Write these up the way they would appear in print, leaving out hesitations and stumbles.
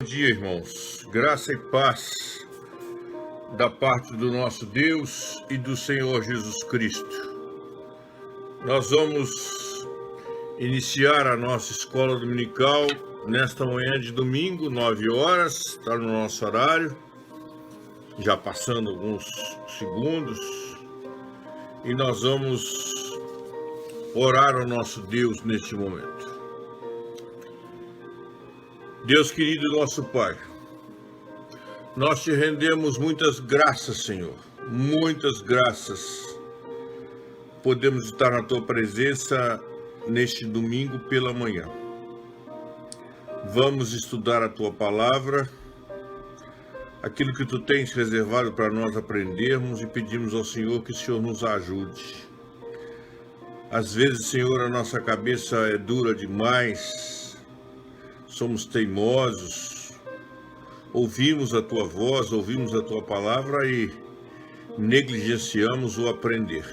Bom dia, irmãos. Graça e paz da parte do nosso Deus e do Senhor Jesus Cristo. Nós vamos iniciar a nossa escola dominical nesta manhã de domingo, 9 horas, está no nosso horário, já passando alguns segundos, e nós vamos orar ao nosso Deus neste momento. Deus querido, nosso Pai, nós te rendemos muitas graças, Senhor, muitas graças. Podemos estar na tua presença neste domingo pela manhã. Vamos estudar a tua palavra, aquilo que tu tens reservado para nós aprendermos, e pedimos ao Senhor que o Senhor nos ajude. Às vezes, Senhor, a nossa cabeça é dura demais, somos teimosos, ouvimos a tua voz, ouvimos a tua palavra e negligenciamos o aprender.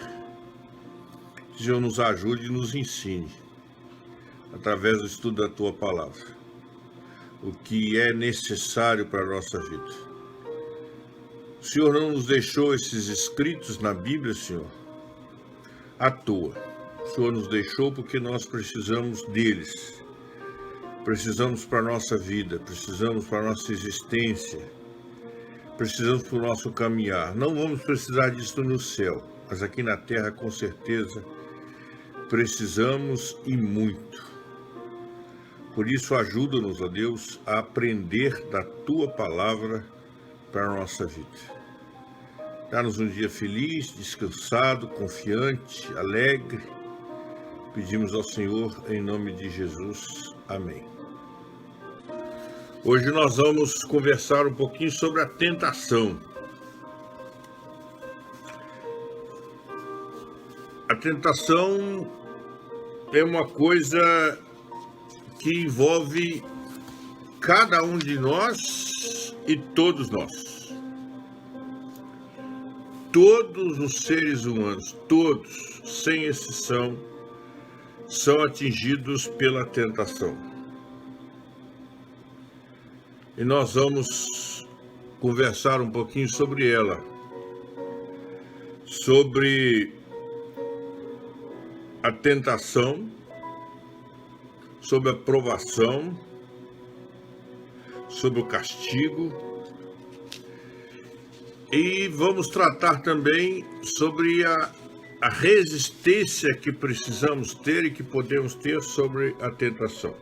Que o Senhor nos ajude e nos ensine, através do estudo da tua palavra, o que é necessário para a nossa vida. O Senhor não nos deixou esses escritos na Bíblia, Senhor, à toa. O Senhor nos deixou porque nós precisamos deles. Precisamos para a nossa vida, precisamos para a nossa existência, precisamos para o nosso caminhar. Não vamos precisar disso no céu, mas aqui na terra, com certeza, precisamos e muito. Por isso, ajuda-nos, ó Deus, a aprender da Tua Palavra para a nossa vida. Dá-nos um dia feliz, descansado, confiante, alegre. Pedimos ao Senhor em nome de Jesus. Amém. Hoje nós vamos conversar um pouquinho sobre a tentação. A tentação é uma coisa que envolve cada um de nós e todos nós. Todos os seres humanos, todos, sem exceção, são atingidos pela tentação. E nós vamos conversar um pouquinho sobre ela, sobre a tentação, sobre a provação, sobre o castigo, e vamos tratar também sobre a resistência que precisamos ter e que podemos ter sobre a tentação.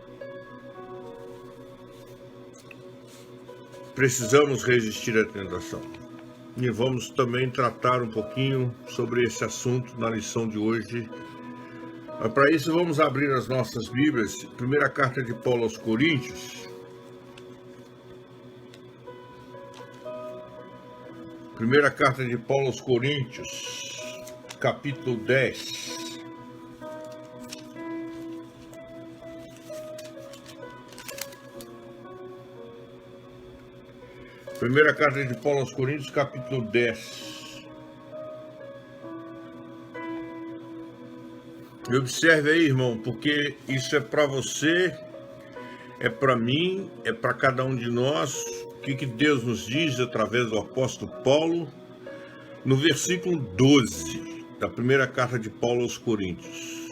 Precisamos resistir à tentação. E vamos também tratar um pouquinho sobre esse assunto na lição de hoje. Para isso, vamos abrir as nossas Bíblias. Primeira carta de Paulo aos Coríntios. Primeira carta de Paulo aos Coríntios, capítulo 10. Primeira carta de Paulo aos Coríntios, capítulo 10. E observe aí, irmão, porque isso é para você, é para mim, é para cada um de nós. O que Deus nos diz através do apóstolo Paulo, no versículo 12 da primeira carta de Paulo aos Coríntios.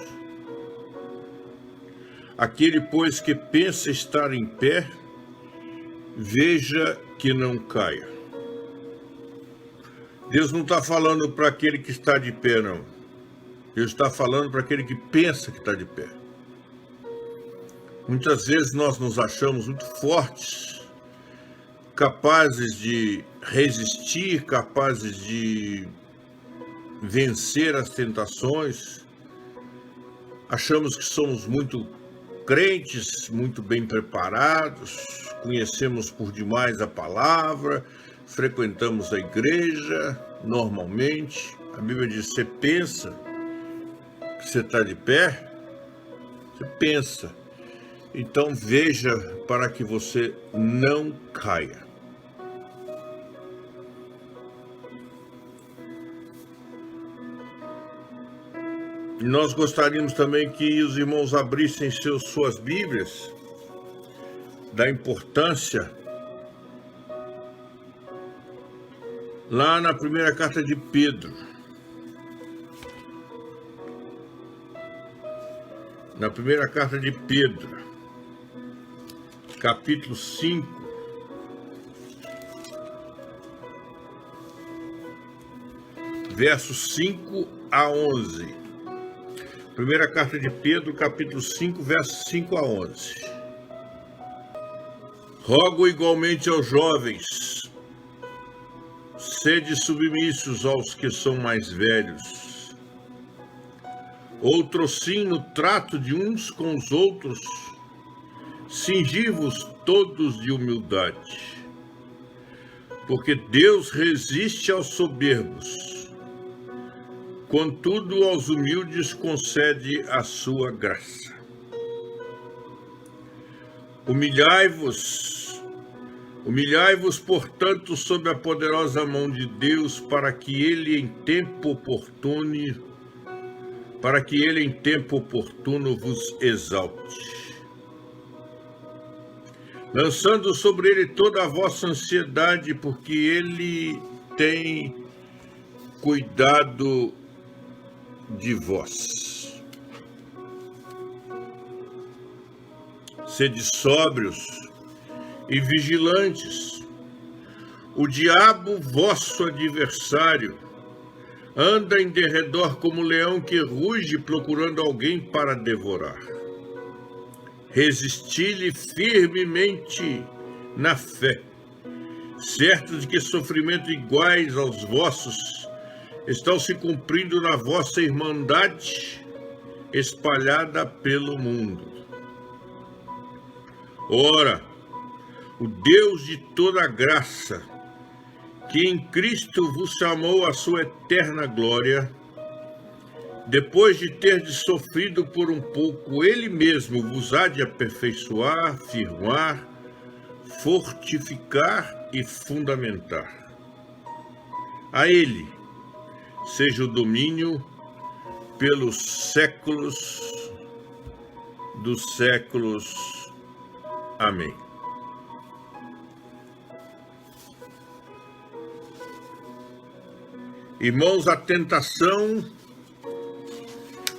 Aquele, pois, que pensa estar em pé, veja que não caia. Deus não está falando para aquele que está de pé, não. Deus está falando para aquele que pensa que está de pé. Muitas vezes nós nos achamos muito fortes, capazes de resistir, capazes de vencer as tentações. Achamos que somos muito crentes, muito bem preparados, conhecemos por demais a palavra, frequentamos a igreja normalmente. A Bíblia diz: você pensa que você está de pé? Você pensa. Então veja para que você não caia. E nós gostaríamos também que os irmãos abrissem suas Bíblias, da importância lá na primeira carta de Pedro. Na primeira carta de Pedro, capítulo 5, versos 5 a 11. Primeira carta de Pedro, capítulo 5, versos 5 a 11. Rogo igualmente aos jovens, sede submissos aos que são mais velhos. Outrossim no trato de uns com os outros, cingi-vos todos de humildade, porque Deus resiste aos soberbos, contudo aos humildes concede a sua graça. Humilhai-vos, portanto, sob a poderosa mão de Deus, para que ele em tempo oportuno vos exalte, lançando sobre ele toda a vossa ansiedade, porque ele tem cuidado de vós. Sede sóbrios e vigilantes. O diabo, vosso adversário, anda em derredor como leão que ruge, procurando alguém para devorar. Resisti-lhe firmemente na fé, certos de que sofrimentos iguais aos vossos estão se cumprindo na vossa irmandade espalhada pelo mundo. Ora, o Deus de toda graça, que em Cristo vos chamou à sua eterna glória, depois de terdes sofrido por um pouco, ele mesmo vos há de aperfeiçoar, firmar, fortificar e fundamentar. A ele seja o domínio pelos séculos dos séculos. Amém. Irmãos, a tentação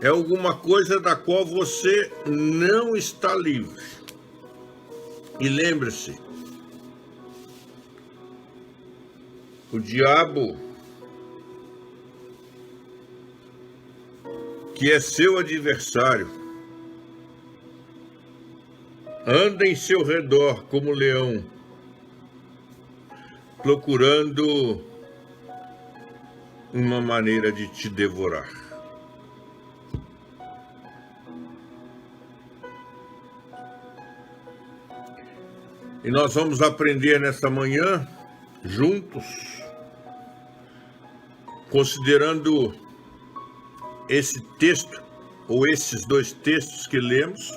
é alguma coisa da qual você não está livre. E lembre-se, o diabo, que é seu adversário, anda em seu redor como leão, procurando uma maneira de te devorar. E nós vamos aprender nesta manhã, juntos, considerando esse texto, ou esses dois textos que lemos,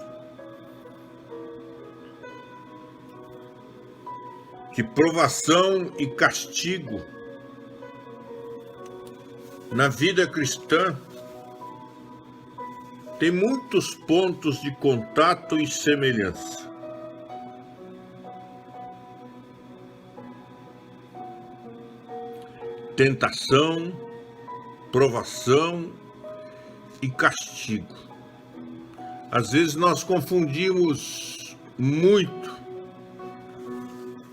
que provação e castigo na vida cristã tem muitos pontos de contato e semelhança. Tentação, provação e castigo. Às vezes nós confundimos muito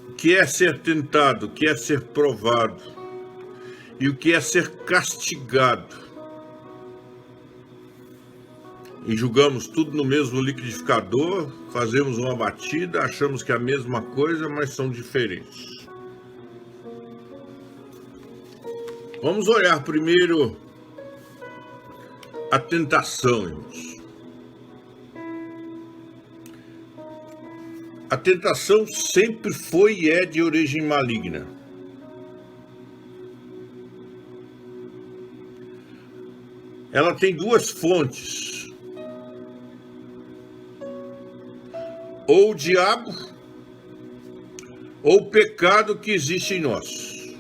o que é ser tentado, o que é ser provado e o que é ser castigado. E julgamos tudo no mesmo liquidificador, fazemos uma batida, achamos que é a mesma coisa, mas são diferentes. Vamos olhar primeiro a tentação, irmãos. A tentação sempre foi e é de origem maligna. Ela tem duas fontes: ou o diabo, ou o pecado que existe em nós.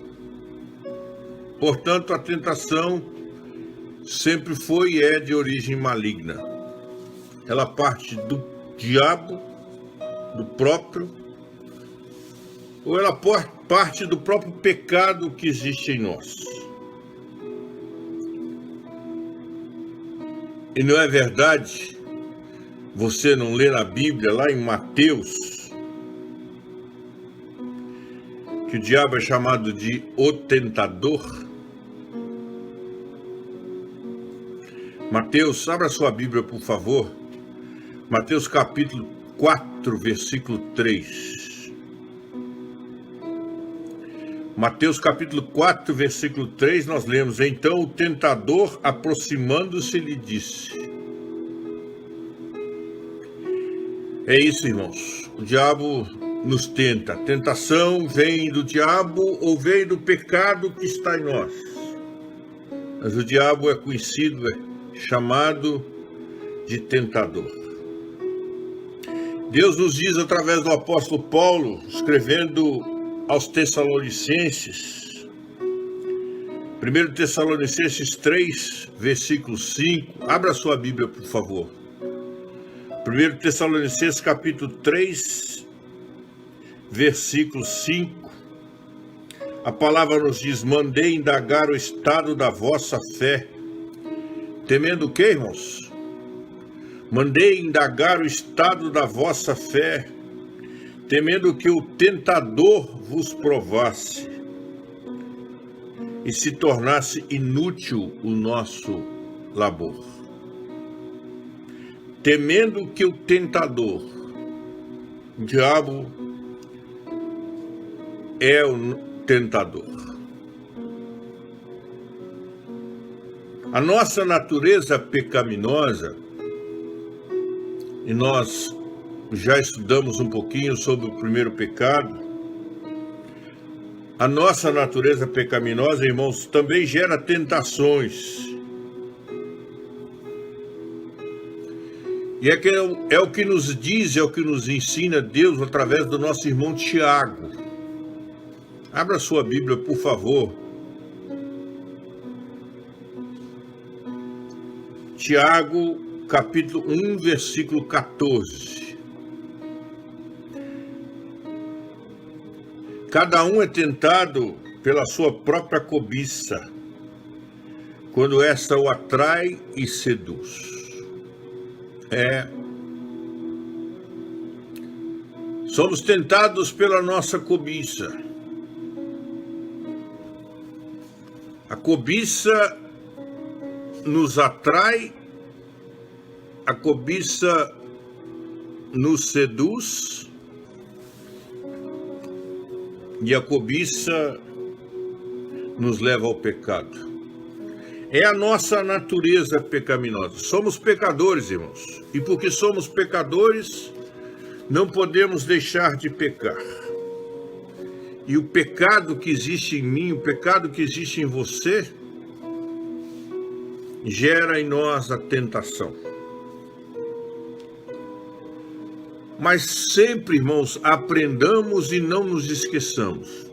Portanto, a tentação sempre foi e é de origem maligna. Ela parte do diabo, do próprio ou ela parte do próprio pecado que existe em nós. E não é verdade? Você não lê na Bíblia, lá em Mateus, que o diabo é chamado de o tentador? Mateus, abra sua Bíblia, por favor. Mateus capítulo 4, versículo 3. Mateus capítulo 4, versículo 3, nós lemos: Então o tentador, aproximando-se, lhe disse. É isso, irmãos. O diabo nos tenta. A tentação vem do diabo ou vem do pecado que está em nós. Mas o diabo é conhecido, chamado de tentador. Deus nos diz através do apóstolo Paulo, escrevendo aos Tessalonicenses, 1 Tessalonicenses 3, versículo 5, abra sua Bíblia, por favor. 1 Tessalonicenses capítulo 3, versículo 5, a palavra nos diz: mandei indagar o estado da vossa fé, temendo o que, irmãos? Mandei indagar o estado da vossa fé, temendo que o tentador vos provasse e se tornasse inútil o nosso labor. Temendo que o tentador, o diabo é o tentador. A nossa natureza pecaminosa, e nós já estudamos um pouquinho sobre o primeiro pecado, a nossa natureza pecaminosa, irmãos, também gera tentações. E é o que nos diz, é o que nos ensina Deus através do nosso irmão Tiago. Abra sua Bíblia, por favor. Tiago, capítulo 1, versículo 14. Cada um é tentado pela sua própria cobiça, quando esta o atrai e seduz. Somos tentados pela nossa cobiça. A cobiça nos atrai, a cobiça nos seduz e a cobiça nos leva ao pecado. É a nossa natureza pecaminosa. Somos pecadores, irmãos. E porque somos pecadores, não podemos deixar de pecar. E o pecado que existe em mim, o pecado que existe em você, gera em nós a tentação. Mas sempre, irmãos, aprendamos e não nos esqueçamos.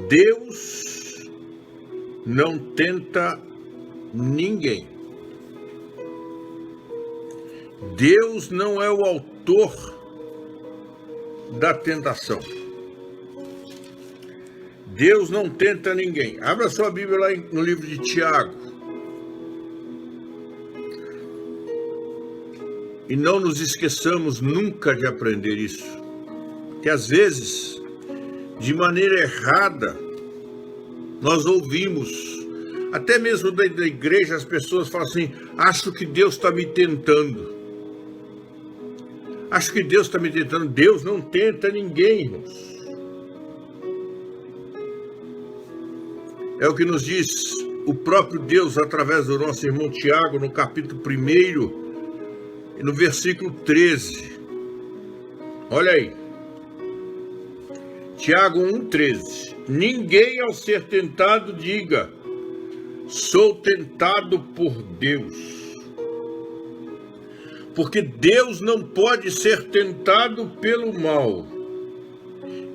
Deus não tenta ninguém. Deus não é o autor da tentação. Deus não tenta ninguém. Abra sua Bíblia lá no livro de Tiago. E não nos esqueçamos nunca de aprender isso. Que às vezes, de maneira errada, nós ouvimos, até mesmo da igreja, as pessoas falam assim: acho que Deus está me tentando. Acho que Deus está me tentando. Deus não tenta ninguém, irmãos. É o que nos diz o próprio Deus através do nosso irmão Tiago, no capítulo 1 e no versículo 13. Olha aí. Tiago 1,13. Ninguém ao ser tentado diga: sou tentado por Deus. Porque Deus não pode ser tentado pelo mal.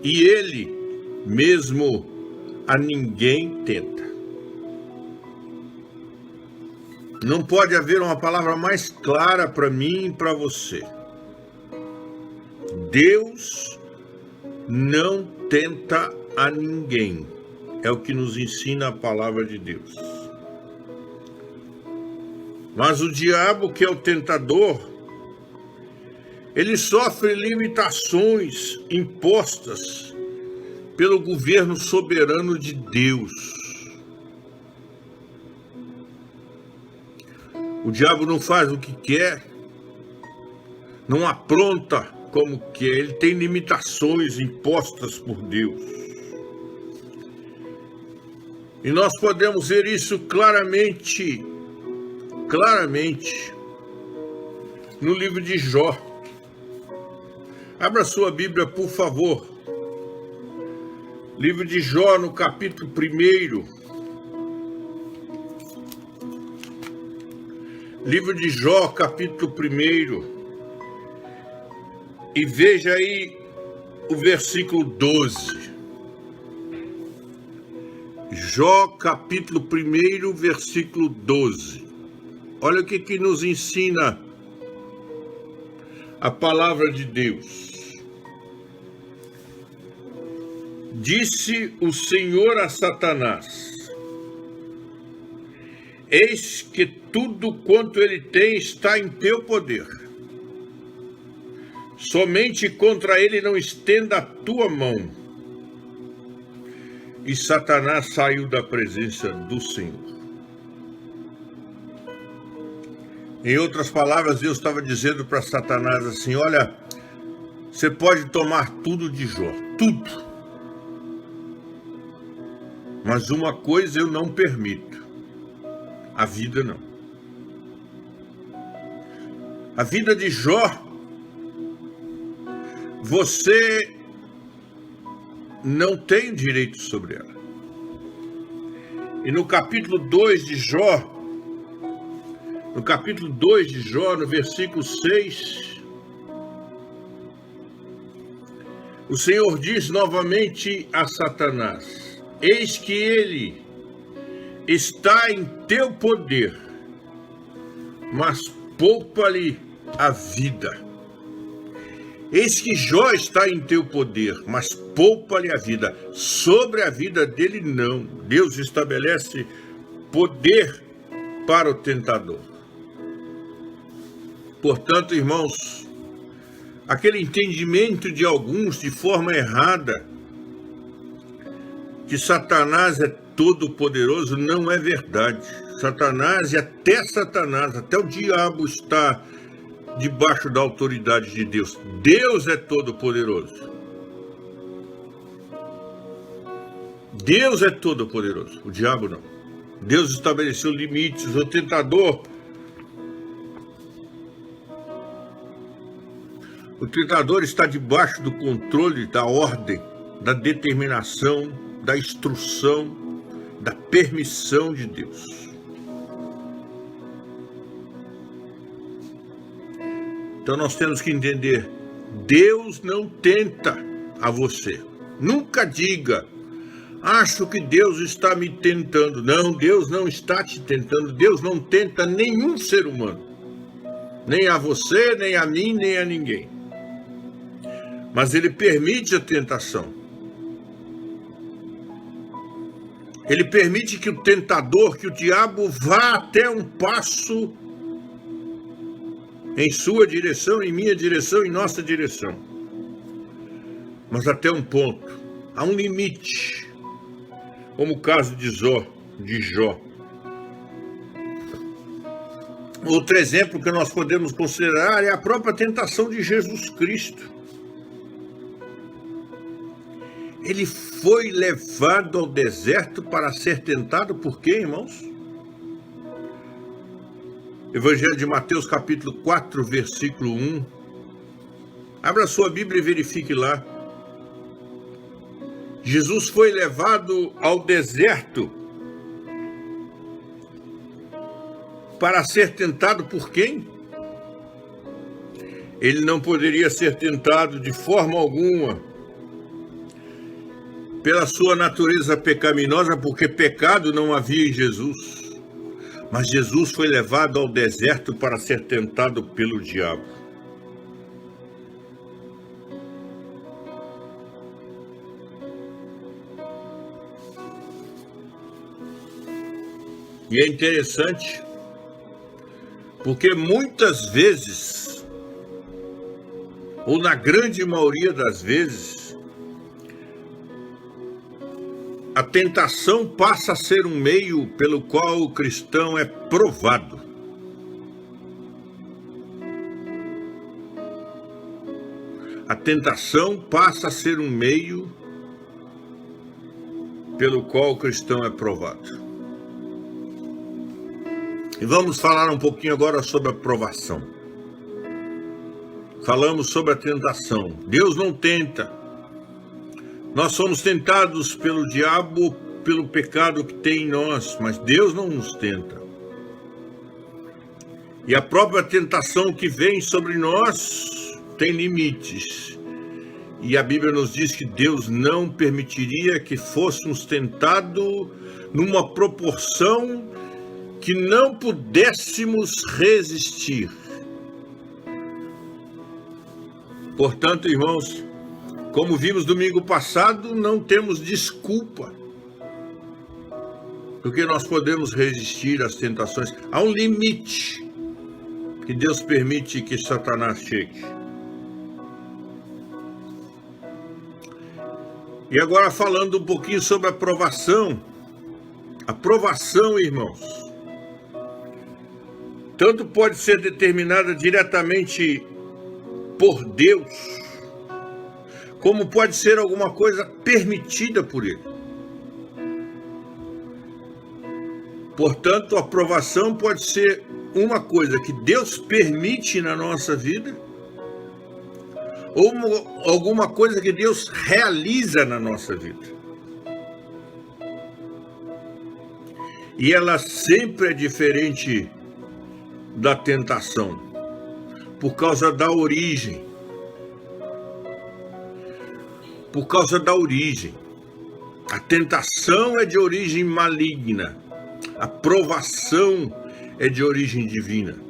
E Ele mesmo a ninguém tenta. Não pode haver uma palavra mais clara para mim e para você. Deus não tenta a ninguém. É o que nos ensina a palavra de Deus. Mas o diabo, que é o tentador, ele sofre limitações impostas pelo governo soberano de Deus. O diabo não faz o que quer, não apronta como quer, ele tem limitações impostas por Deus. E nós podemos ver isso claramente no livro de Jó. Abra sua Bíblia, por favor. Livro de Jó, no capítulo 1. Livro de Jó, capítulo 1. E veja aí o versículo 12. Jó, capítulo 1, versículo 12. Olha o que nos ensina a palavra de Deus. Disse o Senhor a Satanás: eis que tudo quanto ele tem está em teu poder. Somente contra ele não estenda a tua mão. E Satanás saiu da presença do Senhor. Em outras palavras, Deus estava dizendo para Satanás assim: olha, você pode tomar tudo de Jó, tudo. Mas uma coisa eu não permito: a vida não. A vida de Jó, você não tem direito sobre ela. E no capítulo 2 de Jó, no versículo 6, o Senhor diz novamente a Satanás: eis que ele está em teu poder, mas poupa-lhe a vida. Eis que Jó está em teu poder, mas poupa-lhe a vida. Sobre a vida dele, não. Deus estabelece poder para o tentador. Portanto, irmãos, aquele entendimento de alguns de forma errada, que Satanás é todo-poderoso, não é verdade. Satanás, até o diabo está debaixo da autoridade de Deus. Deus é todo-poderoso. Deus é todo-poderoso, o diabo não. Deus estabeleceu limites. O tentador está debaixo do controle, da ordem, da determinação, da instrução, da permissão de Deus. Então nós temos que entender: Deus não tenta a você. Nunca diga: acho que Deus está me tentando. Não, Deus não está te tentando. Deus não tenta nenhum ser humano. Nem a você, nem a mim, nem a ninguém. Mas Ele permite a tentação. Ele permite que o tentador, que o diabo, vá até um passo em sua direção, em minha direção, em nossa direção. Mas até um ponto. Há um limite. Como o caso de Jó. Outro exemplo que nós podemos considerar é a própria tentação de Jesus Cristo. Ele foi levado ao deserto para ser tentado por quem, irmãos? Evangelho de Mateus, capítulo 4, versículo 1. Abra sua Bíblia e verifique lá. Jesus foi levado ao deserto para ser tentado por quem? Ele não poderia ser tentado de forma alguma pela sua natureza pecaminosa, porque pecado não havia em Jesus. Mas Jesus foi levado ao deserto para ser tentado pelo diabo. E é interessante, porque muitas vezes, ou na grande maioria das vezes, a tentação passa a ser um meio pelo qual o cristão é provado. A tentação passa a ser um meio pelo qual o cristão é provado. E vamos falar um pouquinho agora sobre a provação. Falamos sobre a tentação. Deus não tenta. Nós somos tentados pelo diabo, pelo pecado que tem em nós, mas Deus não nos tenta. E a própria tentação que vem sobre nós tem limites. E a Bíblia nos diz que Deus não permitiria que fôssemos tentados numa proporção que não pudéssemos resistir. Portanto, irmãos, como vimos domingo passado, não temos desculpa, porque nós podemos resistir às tentações. Há um limite que Deus permite que Satanás chegue. E agora falando um pouquinho sobre a provação. A provação, irmãos, tanto pode ser determinada diretamente por Deus, como pode ser alguma coisa permitida por Ele. Portanto, a provação pode ser uma coisa que Deus permite na nossa vida, ou alguma coisa que Deus realiza na nossa vida. E ela sempre é diferente da tentação, por causa da origem. Por causa da origem. A tentação é de origem maligna. A provação é de origem divina.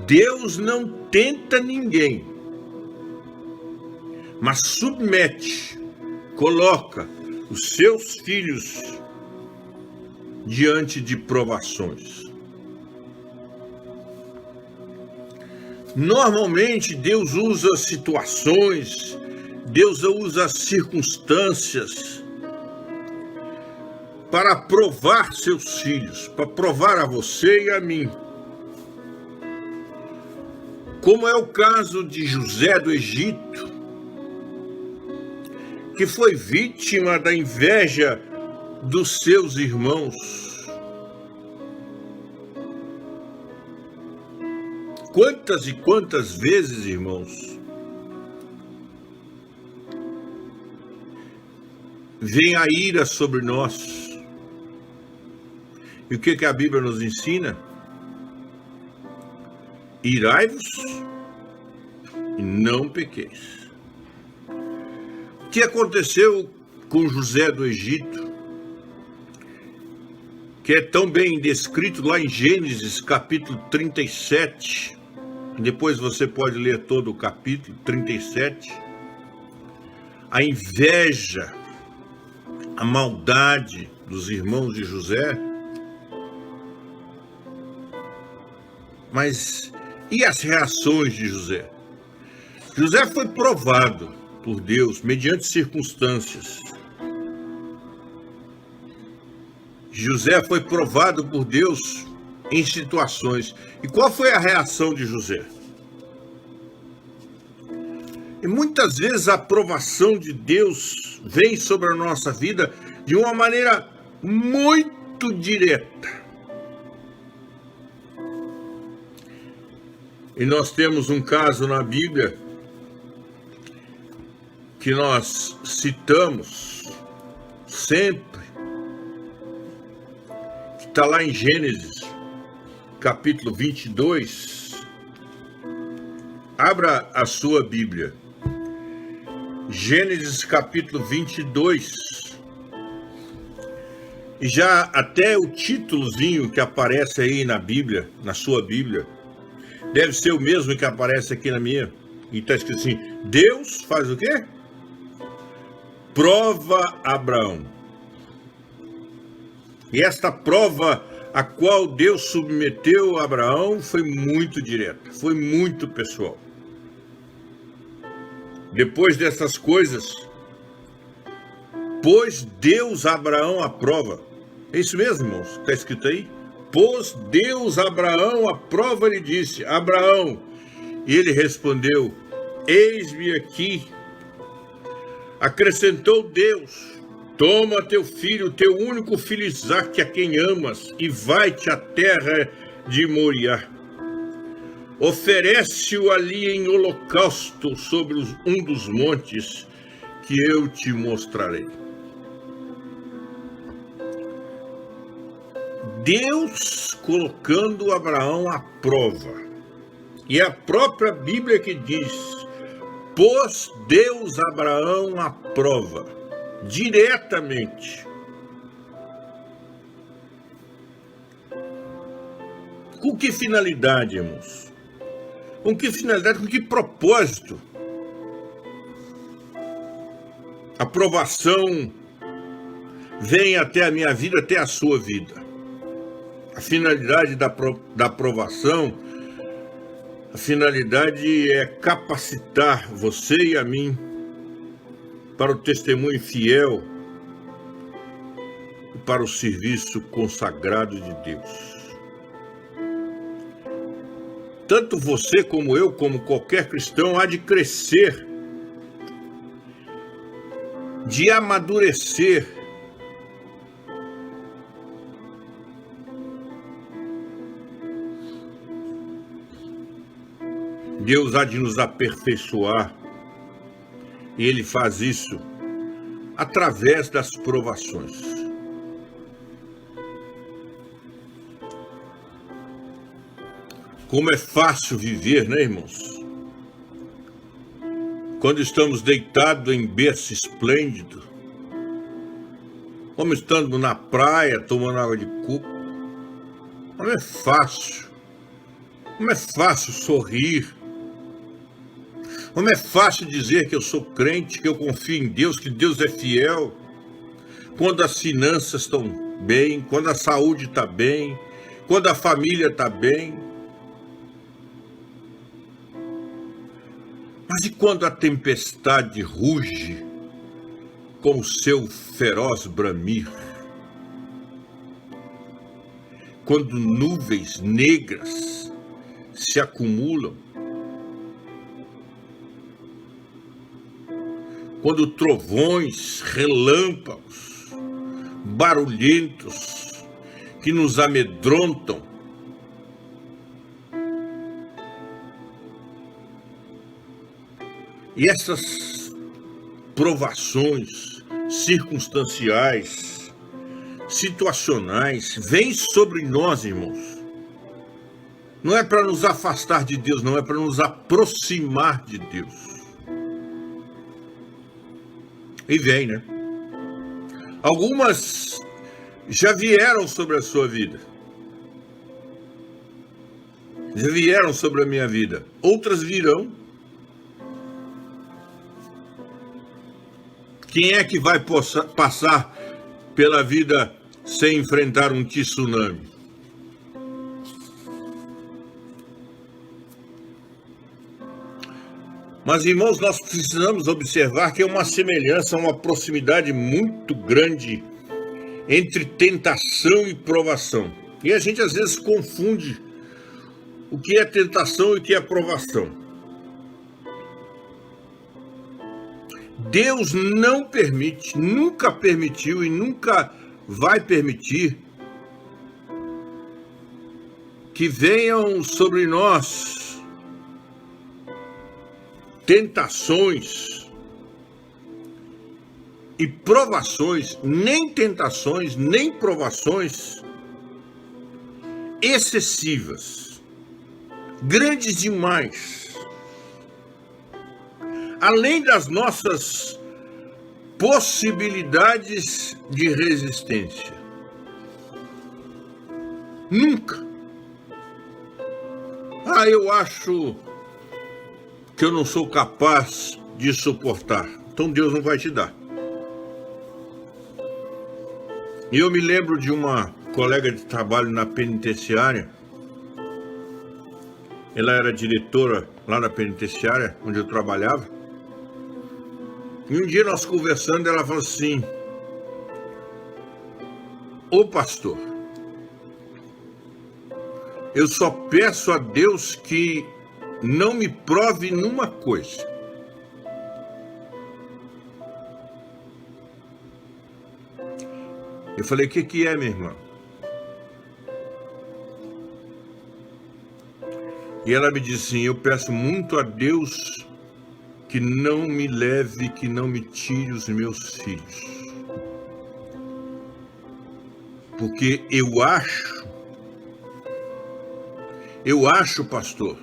Deus não tenta ninguém, mas submete, coloca os seus filhos diante de provações. Normalmente Deus usa situações, Deus usa circunstâncias para provar seus filhos, para provar a você e a mim. Como é o caso de José do Egito, que foi vítima da inveja dos seus irmãos. Quantas e quantas vezes, irmãos, vem a ira sobre nós. E o que a Bíblia nos ensina? Irai-vos e não pequeis. O que aconteceu com José do Egito, que é tão bem descrito lá em Gênesis capítulo 37, depois você pode ler todo o capítulo 37, a inveja, a maldade dos irmãos de José. Mas e as reações de José? José foi provado por Deus mediante circunstâncias. José foi provado por Deus em situações. E qual foi a reação de José? E muitas vezes a aprovação de Deus vem sobre a nossa vida de uma maneira muito direta. E nós temos um caso na Bíblia que nós citamos sempre, que está lá em Gênesis, capítulo 22. Abra a sua Bíblia. Gênesis, capítulo 22. E já até o títulozinho que aparece aí na Bíblia, na sua Bíblia, deve ser o mesmo que aparece aqui na minha. E está escrito assim: Deus faz o quê? Prova Abraão. E esta prova a qual Deus submeteu a Abraão foi muito direta, foi muito pessoal. Depois dessas coisas, pôs Deus a Abraão à prova. É isso mesmo, irmãos? Está escrito aí? Pôs Deus a Abraão à prova, ele disse: Abraão. E ele respondeu: eis-me aqui. Acrescentou Deus: toma teu filho, teu único filho Isaque, a quem amas, e vai-te à terra de Moriá. Oferece-o ali em holocausto sobre um dos montes que eu te mostrarei. Deus colocando Abraão à prova. E a própria Bíblia que diz: pôs Deus Abraão à prova, diretamente. Com que finalidade, irmãos? Com que finalidade, com que propósito? A provação vem até a minha vida, até a sua vida. A finalidade da provação, a finalidade é capacitar você e a mim para o testemunho fiel e para o serviço consagrado de Deus. Tanto você como eu, como qualquer cristão, há de crescer, de amadurecer, Deus há de nos aperfeiçoar, e Ele faz isso através das provações. Como é fácil viver, né, irmãos? Quando estamos deitados em berço esplêndido, como estando na praia, tomando água de coco. Como é fácil. Como é fácil sorrir. Como é fácil dizer que eu sou crente, que eu confio em Deus, que Deus é fiel. Quando as finanças estão bem, quando a saúde está bem, quando a família está bem. Mas e quando a tempestade ruge com o seu feroz bramir? Quando nuvens negras se acumulam? Quando trovões, relâmpagos, barulhentos, que nos amedrontam? E essas provações circunstanciais, situacionais, vêm sobre nós, irmãos. Não é para nos afastar de Deus, não, é para nos aproximar de Deus. E vem, né? Algumas já vieram sobre a sua vida. Já vieram sobre a minha vida. Outras virão. Quem é que vai passar pela vida sem enfrentar um tsunami? Mas, irmãos, nós precisamos observar que é uma semelhança, uma proximidade muito grande entre tentação e provação. E a gente às vezes confunde o que é tentação e o que é provação. Deus não permite, nunca permitiu e nunca vai permitir que venham sobre nós tentações e provações, nem tentações, nem provações excessivas, grandes demais, além das nossas possibilidades de resistência. Nunca. Eu acho que eu não sou capaz de suportar. Então Deus não vai te dar. E eu me lembro de uma colega de trabalho na penitenciária. Ela era diretora lá na penitenciária, onde eu trabalhava. E um dia nós conversando, ela falou assim: ô pastor, eu só peço a Deus que não me prove numa coisa. Eu falei: o que é, minha irmã? E ela me disse assim: eu peço muito a Deus que não me leve, que não me tire os meus filhos. Porque eu acho, pastor,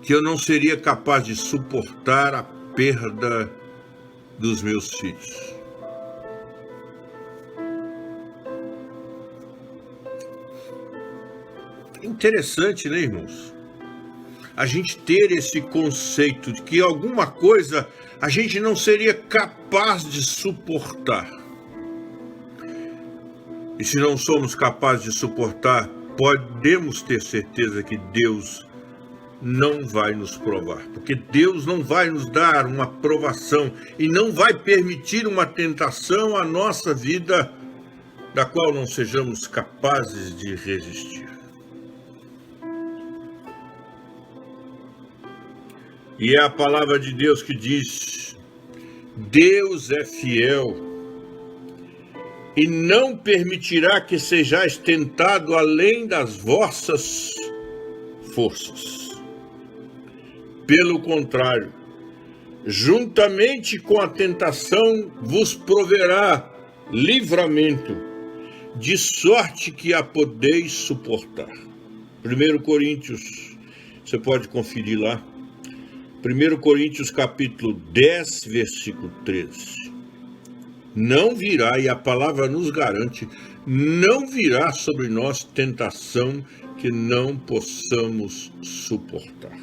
que eu não seria capaz de suportar a perda dos meus filhos. Interessante, né, irmãos? A gente ter esse conceito de que alguma coisa a gente não seria capaz de suportar. E se não somos capazes de suportar, podemos ter certeza que Deus não vai nos provar. Porque Deus não vai nos dar uma provação e não vai permitir uma tentação à nossa vida da qual não sejamos capazes de resistir. E é a palavra de Deus que diz: Deus é fiel e não permitirá que sejais tentado além das vossas forças. Pelo contrário, juntamente com a tentação vos proverá livramento, de sorte que a podeis suportar. 1 Coríntios, você pode conferir lá. 1 Coríntios capítulo 10, versículo 13. Não virá, e a palavra nos garante, não virá sobre nós tentação que não possamos suportar.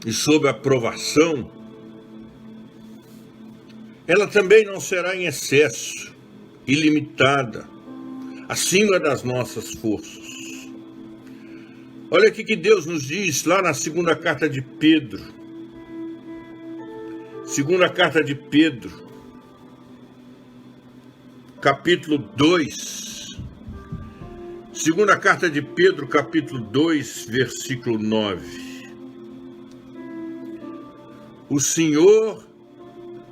E sob a provação, ela também não será em excesso, ilimitada, acima das nossas forças. Olha aqui que Deus nos diz lá na segunda carta de Pedro. Segunda carta de Pedro, capítulo 2. Segunda carta de Pedro, capítulo 2, versículo 9. O Senhor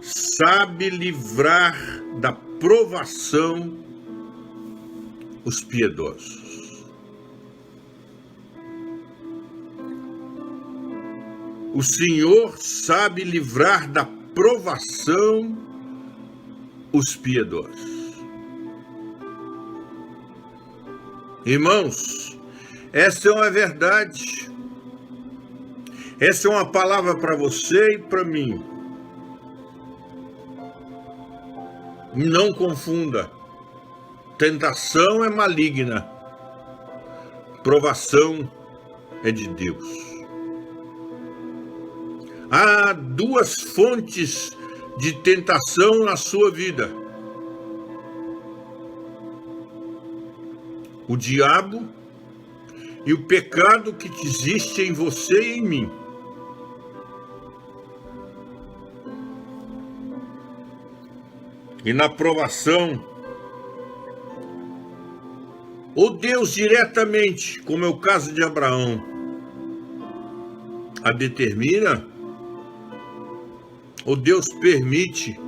sabe livrar da provação os piedosos. O Senhor sabe livrar da provação os piedosos. Irmãos, essa é uma verdade. Essa é uma palavra para você e para mim. Não confunda. Tentação é maligna. Provação é de Deus. Há duas fontes de tentação na sua vida: o diabo e o pecado que existe em você e em mim. E na provação, ou Deus diretamente, como é o caso de Abraão, a determina, ou Deus permite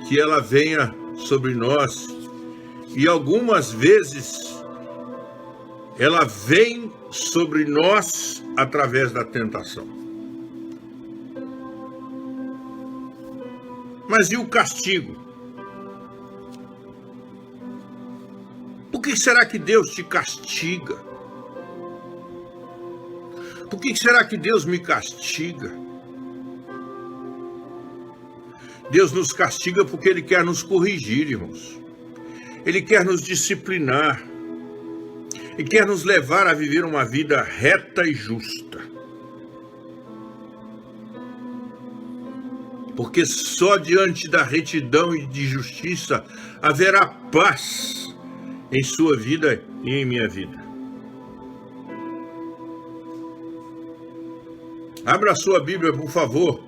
que ela venha sobre nós. E algumas vezes ela vem sobre nós através da tentação. Mas e o castigo? Por que será que Deus te castiga? Por que será que Deus me castiga? Deus nos castiga porque Ele quer nos corrigir, irmãos. Ele quer nos disciplinar. Ele quer nos levar a viver uma vida reta e justa. porque só diante da retidão e de justiça haverá paz em sua vida e em minha vida. Abra a sua Bíblia, por favor,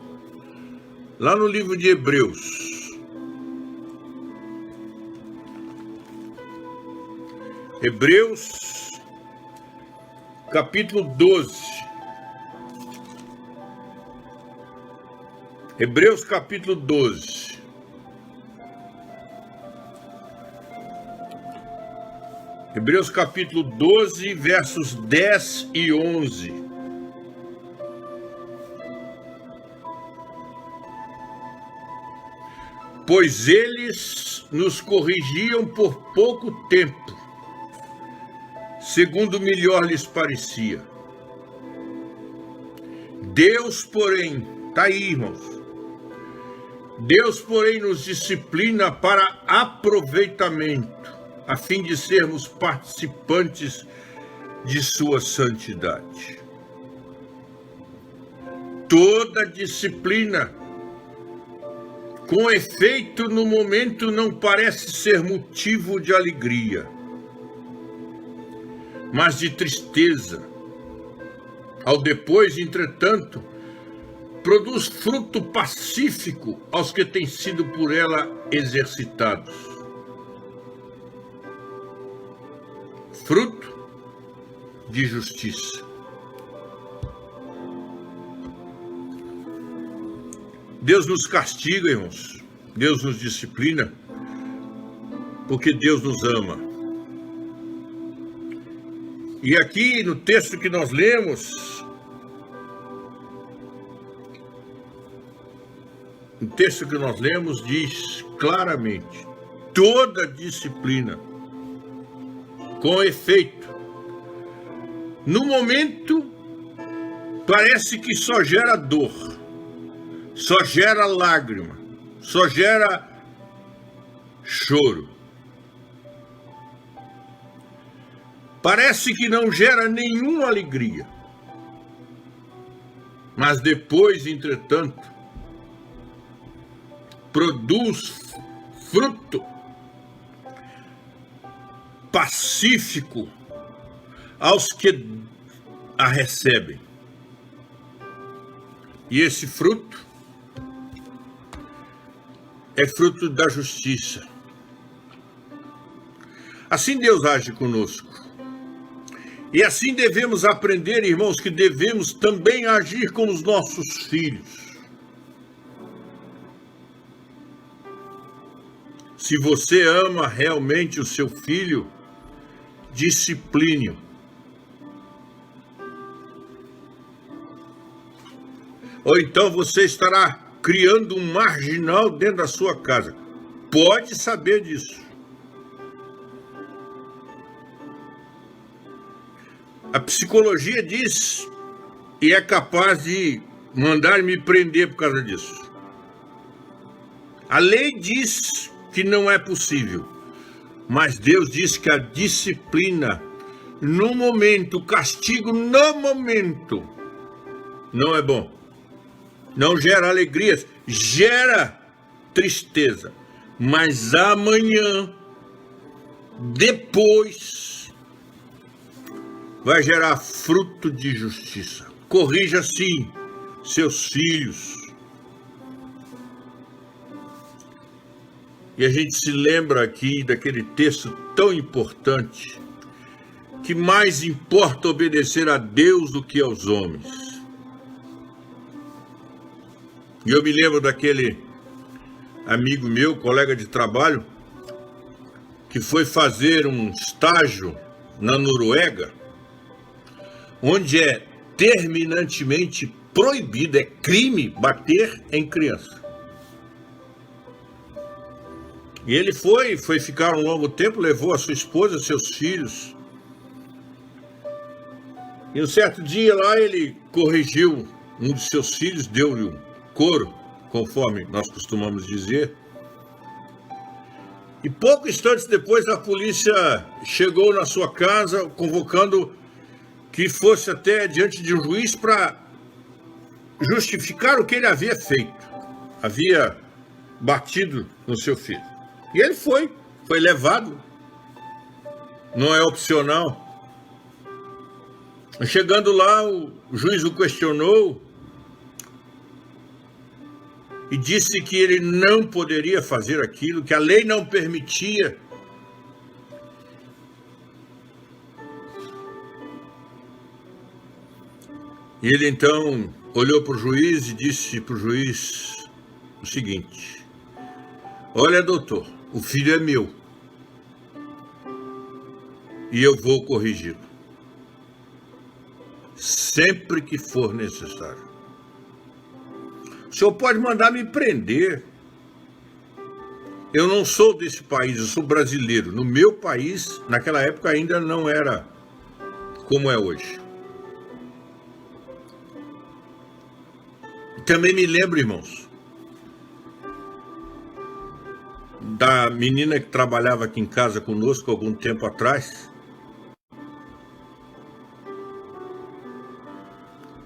lá no livro de Hebreus. Hebreus, capítulo 12. Hebreus, capítulo 12. Hebreus, capítulo 12, versos 10 e 11. Pois eles nos corrigiam por pouco tempo, segundo melhor lhes parecia. Deus, porém, está aí, irmãos. Deus, porém, nos disciplina para aproveitamento, a fim de sermos participantes de sua santidade. Toda disciplina, com efeito, no momento não parece ser motivo de alegria, mas de tristeza. Ao depois, entretanto, produz fruto pacífico aos que têm sido por ela exercitados. Fruto de justiça. Deus nos castiga, irmãos. Deus nos disciplina, porque Deus nos ama. E aqui no texto que nós lemos, diz claramente: toda disciplina, com efeito, no momento parece que só gera dor, só gera lágrima, só gera choro. Parece que não gera nenhuma alegria. Mas depois, entretanto, produz fruto pacífico aos que a recebem. E esse fruto é fruto da justiça. Assim Deus age conosco. E assim devemos aprender, irmãos, que devemos também agir com os nossos filhos. Se você ama realmente o seu filho, discipline-o. Ou então você estará criando um marginal dentro da sua casa. Pode saber disso. A psicologia diz, e é capaz de mandar me prender por causa disso. A lei diz que não é possível, mas Deus diz que a disciplina, no momento, o castigo no momento, não é bom. Não gera alegria, gera tristeza. Mas amanhã, depois, vai gerar fruto de justiça. Corrija, sim, seus filhos. E a gente se lembra aqui daquele texto tão importante, que mais importa obedecer a Deus do que aos homens. E eu me lembro daquele amigo meu, colega de trabalho, que foi fazer um estágio na Noruega, onde é terminantemente proibido, é crime bater em criança. E ele foi ficar um longo tempo, levou a sua esposa, seus filhos. E um certo dia lá ele corrigiu um de seus filhos, deu-lhe um couro, conforme nós costumamos dizer. E poucos instantes depois a polícia chegou na sua casa, convocando que fosse até diante de um juiz para justificar o que ele havia feito. havia batido no seu filho. E ele foi levado. Não é opcional. Chegando lá, o juiz o questionou e disse que ele não poderia fazer aquilo, que a lei não permitia. E ele então olhou para o juiz e disse para o juiz o seguinte: olha, doutor, o filho é meu e eu vou corrigi-lo sempre que for necessário. O senhor pode mandar me prender. Eu não sou desse país, eu sou brasileiro. No meu país, naquela época ainda não era como é hoje. Também me lembro, irmãos, da menina que trabalhava aqui em casa conosco algum tempo atrás,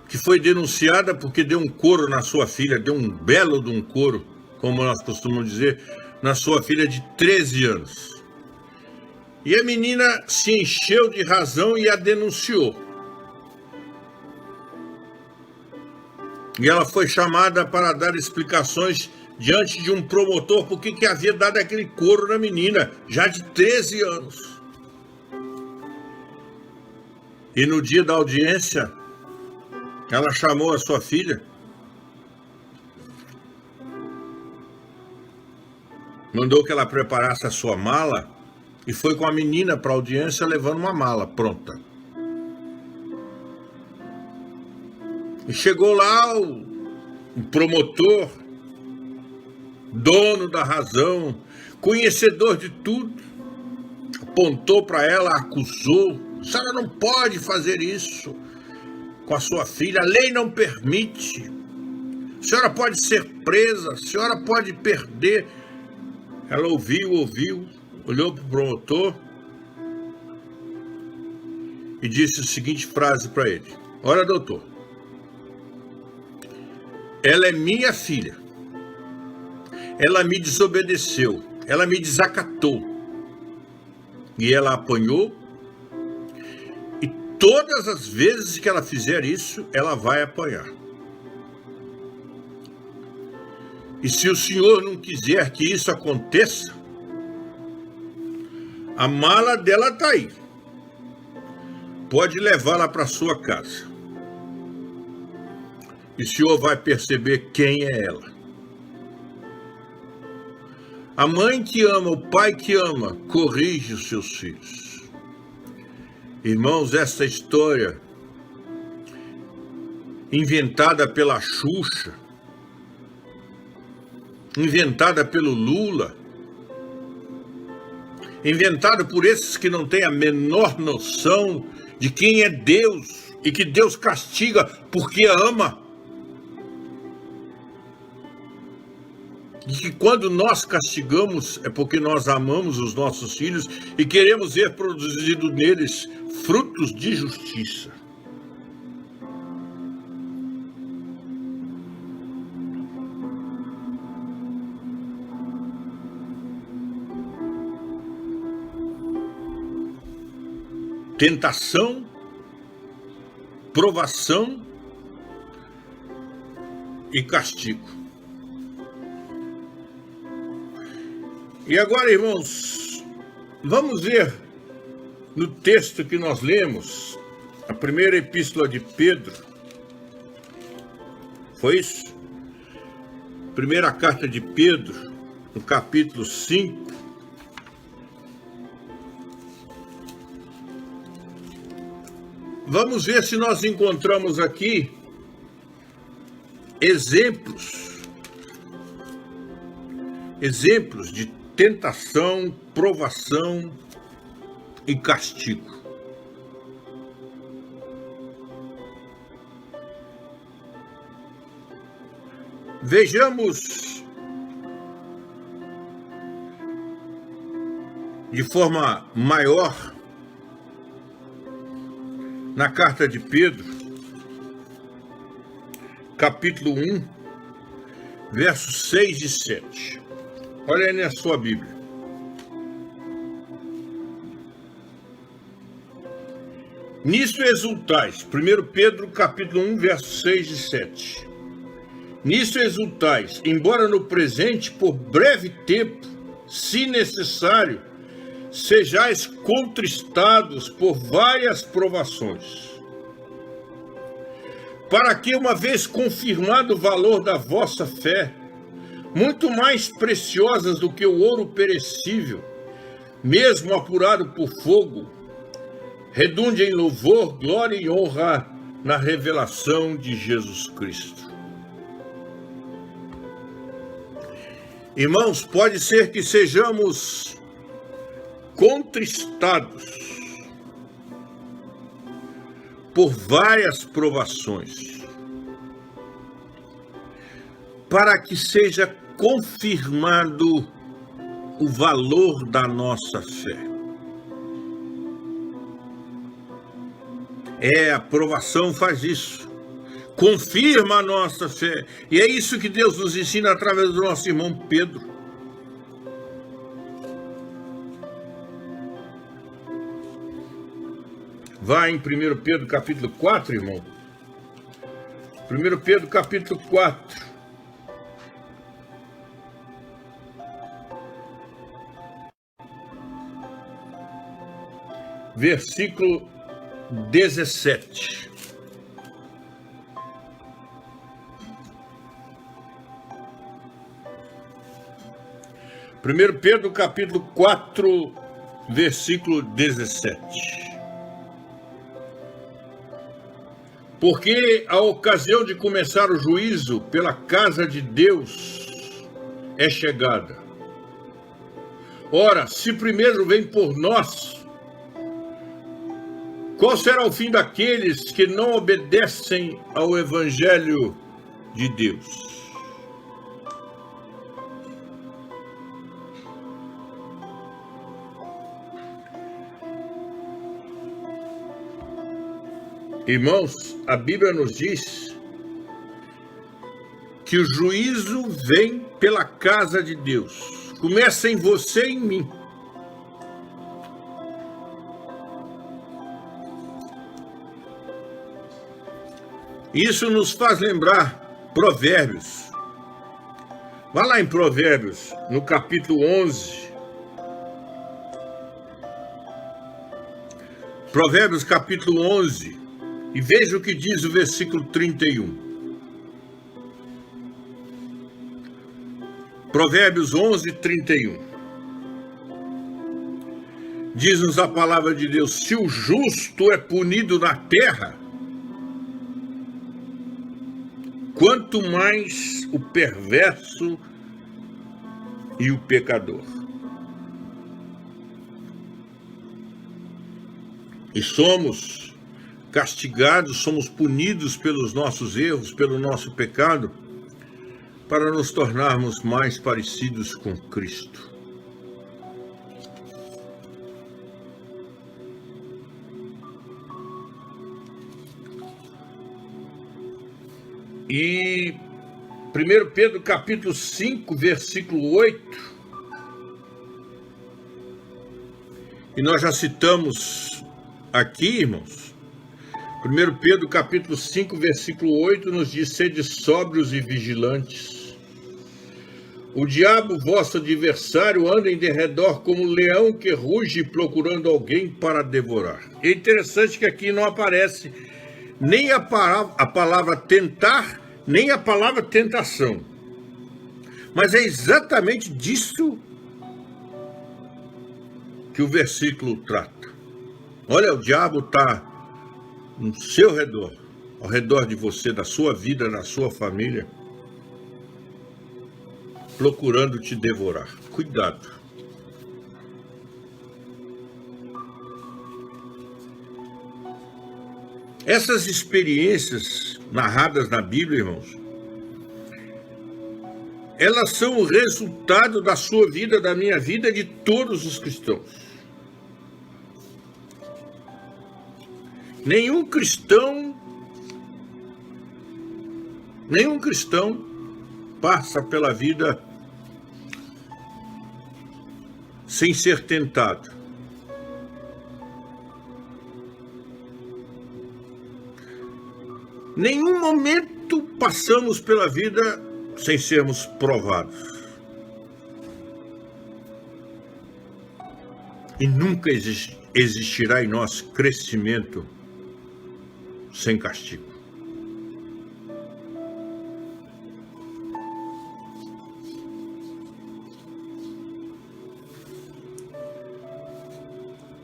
que foi denunciada porque deu um couro na sua filha, deu um belo de um couro, como nós costumamos dizer, na sua filha de 13 anos. E a menina se encheu de razão e a denunciou. E ela foi chamada para dar explicações diante de um promotor por que havia dado aquele couro na menina, já de 13 anos. E no dia da audiência, ela chamou a sua filha, mandou que ela preparasse a sua mala e foi com a menina para a audiência levando uma mala pronta. E chegou lá o promotor, dono da razão, conhecedor de tudo, apontou para ela, acusou: a senhora não pode fazer isso com a sua filha, a lei não permite, a senhora pode ser presa, a senhora pode perder. Ela ouviu, olhou para o promotor e disse a seguinte frase para ele: olha, doutor, ela é minha filha, ela me desobedeceu, ela me desacatou e ela apanhou. Todas as vezes que ela fizer isso, ela vai apanhar. E se o senhor não quiser que isso aconteça, a mala dela está aí. Pode levá-la para sua casa. E o senhor vai perceber quem é ela. A mãe que ama, o pai que ama, corrige os seus filhos. Irmãos, essa história inventada pela Xuxa, inventada pelo Lula, inventada por esses que não têm a menor noção de quem é Deus e que Deus castiga porque ama. E que quando nós castigamos é porque nós amamos os nossos filhos e queremos ver produzido neles frutos de justiça. Tentação, provação e castigo. E agora, irmãos, vamos ver no texto que nós lemos, a primeira epístola de Pedro. Foi isso? Primeira carta de Pedro, no capítulo 5. Vamos ver se nós encontramos aqui exemplos de tentação, provação e castigo. Vejamos de forma maior na carta de Pedro, capítulo 1, versos 6 e 7. Olha aí na sua Bíblia. Nisso exultais, 1 Pedro capítulo 1, versos 6 e 7. Nisso exultais, embora no presente, por breve tempo, se necessário, sejais contristados por várias provações, para que, uma vez confirmado o valor da vossa fé, muito mais preciosas do que o ouro perecível, mesmo apurado por fogo, redunde em louvor, glória e honra na revelação de Jesus Cristo. Irmãos, pode ser que sejamos contristados por várias provações, para que seja confirmado o valor da nossa fé. A provação faz isso, confirma a nossa fé, e é isso que Deus nos ensina através do nosso irmão Pedro. Vai em 1 Pedro capítulo 4, irmão. 1 Pedro capítulo 4. Versículo 17. Primeiro Pedro capítulo 4, versículo 17. Porque a ocasião de começar o juízo pela casa de Deus é chegada. Ora, se primeiro vem por nós, qual será o fim daqueles que não obedecem ao Evangelho de Deus? Irmãos, a Bíblia nos diz que o juízo vem pela casa de Deus. Começa em você e em mim. Isso nos faz lembrar Provérbios. Vá lá em Provérbios, no capítulo 11. Provérbios, capítulo 11. E veja o que diz o versículo 31. Provérbios 11, 31. Diz-nos a palavra de Deus: se o justo é punido na terra, quanto mais o perverso e o pecador. E somos castigados, somos punidos pelos nossos erros, pelo nosso pecado, para nos tornarmos mais parecidos com Cristo. E 1 Pedro capítulo 5, versículo 8, e nós já citamos aqui, irmãos, 1 Pedro capítulo 5, versículo 8 nos diz: sede sóbrios e vigilantes. O diabo, vosso adversário, anda em derredor como um leão que ruge procurando alguém para devorar. É interessante que aqui não aparece nem a palavra tentar, nem a palavra tentação. Mas é exatamente disso que o versículo trata. Olha, o diabo está no seu redor, ao redor de você, da sua vida, da sua família, procurando te devorar. Cuidado. Essas experiências narradas na Bíblia, irmãos, elas são o resultado da sua vida, da minha vida, de todos os cristãos. Nenhum cristão passa pela vida sem ser tentado. Nenhum momento passamos pela vida sem sermos provados. E nunca existirá em nós crescimento sem castigo.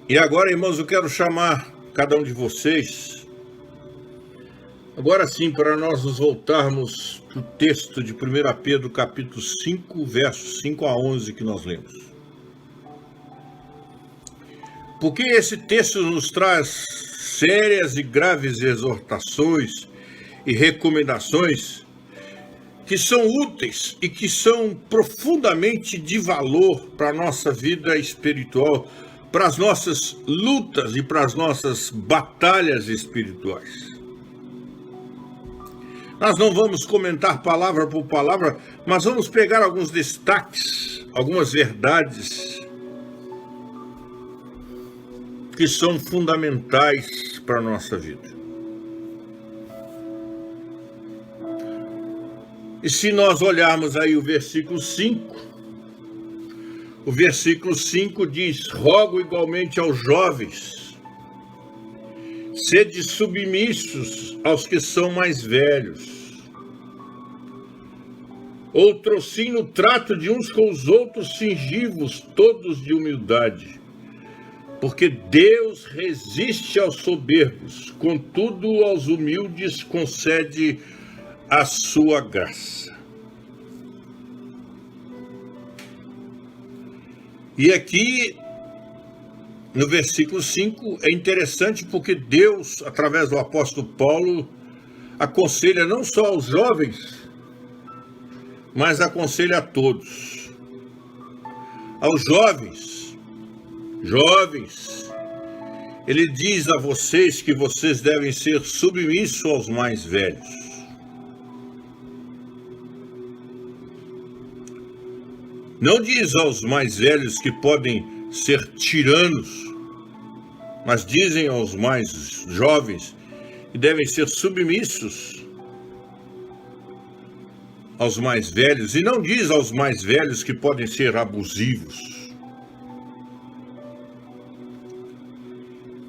E agora, irmãos, eu quero chamar cada um de vocês, agora sim, para nós nos voltarmos para o texto de 1 Pedro, capítulo 5, versos 5 a 11, que nós lemos. Porque esse texto nos traz sérias e graves exortações e recomendações que são úteis e que são profundamente de valor para a nossa vida espiritual, para as nossas lutas e para as nossas batalhas espirituais. Nós não vamos comentar palavra por palavra, mas vamos pegar alguns destaques, algumas verdades que são fundamentais para a nossa vida. E se nós olharmos aí o versículo 5, o versículo 5 diz: rogo igualmente aos jovens, sede submissos aos que são mais velhos. Outrossim no trato de uns com os outros, cingivos todos de humildade. Porque Deus resiste aos soberbos, contudo aos humildes concede a sua graça. E aqui, no versículo 5, é interessante porque Deus, através do apóstolo Paulo, aconselha não só aos jovens, mas aconselha a todos. Aos jovens, ele diz a vocês que vocês devem ser submissos aos mais velhos. Não diz aos mais velhos que podem ser tiranos, mas dizem aos mais jovens que devem ser submissos aos mais velhos, e não diz aos mais velhos que podem ser abusivos.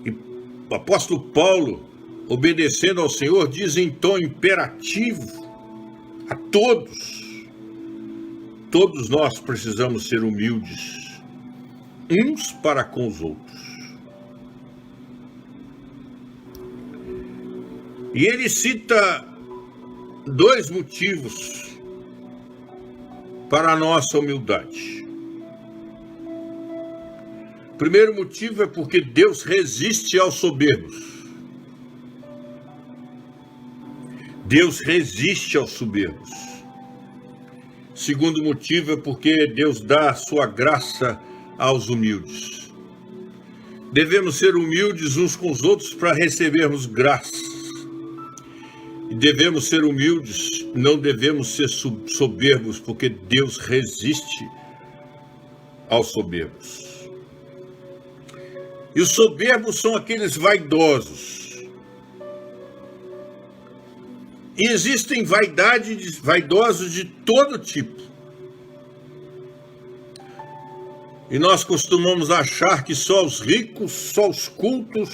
E o apóstolo Paulo, obedecendo ao Senhor, diz em tom imperativo a todos: todos nós precisamos ser humildes, uns para com os outros. E ele cita dois motivos para a nossa humildade. O primeiro motivo é porque Deus resiste aos soberbos. Deus resiste aos soberbos. Segundo motivo é porque Deus dá a sua graça aos humildes. Devemos ser humildes uns com os outros para recebermos graça. E devemos ser humildes, não devemos ser soberbos, porque Deus resiste aos soberbos. E os soberbos são aqueles vaidosos. E existem vaidosos de todo tipo. E nós costumamos achar que só os ricos, só os cultos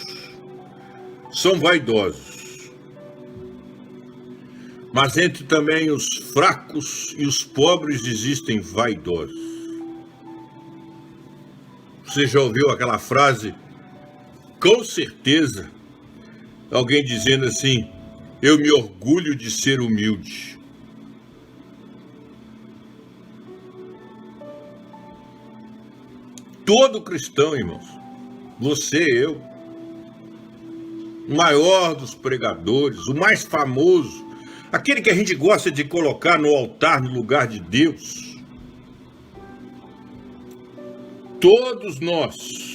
são vaidosos. Mas entre também os fracos e os pobres existem vaidosos. Você já ouviu aquela frase? Com certeza, alguém dizendo assim: eu me orgulho de ser humilde. Todo cristão, irmãos, você, eu, o maior dos pregadores, o mais famoso, aquele que a gente gosta de colocar no altar, no lugar de Deus, todos nós,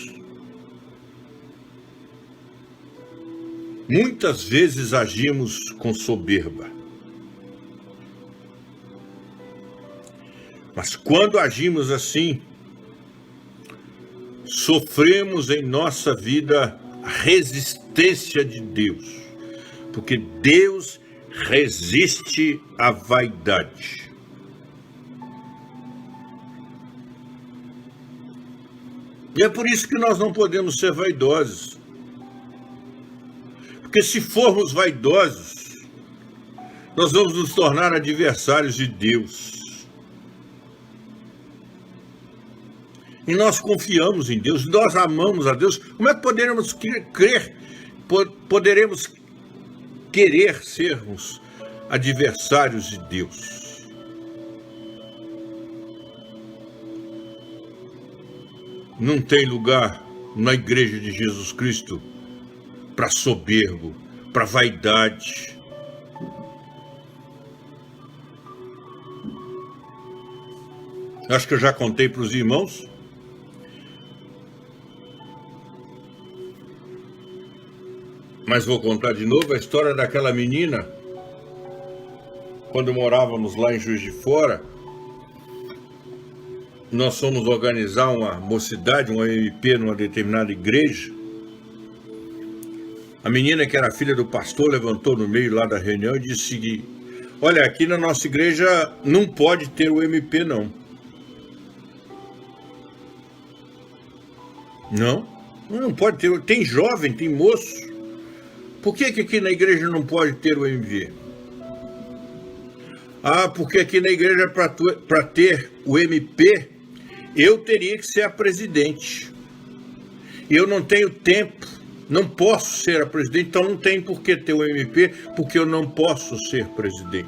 muitas vezes agimos com soberba. Mas quando agimos assim, sofremos em nossa vida a resistência de Deus, porque Deus resiste à vaidade. E é por isso que nós não podemos ser vaidosos. Porque se formos vaidosos, nós vamos nos tornar adversários de Deus. E nós confiamos em Deus, nós amamos a Deus. Como é que poderemos querer sermos adversários de Deus? Não tem lugar na igreja de Jesus Cristo para soberbo, para vaidade. Acho que eu já contei para os irmãos. Mas vou contar de novo a história daquela menina, quando morávamos lá em Juiz de Fora. Nós fomos organizar uma mocidade, um MP numa determinada igreja. A menina, que era filha do pastor, levantou no meio lá da reunião e disse que, olha, aqui na nossa igreja não pode ter o MP, não. Não pode ter. Tem jovem, tem moço. Por que aqui na igreja não pode ter o MP? Ah, porque aqui na igreja, para ter o MP, eu teria que ser a presidente. E eu não tenho tempo, não posso ser a presidente, então não tem por que ter o MP, porque eu não posso ser presidente.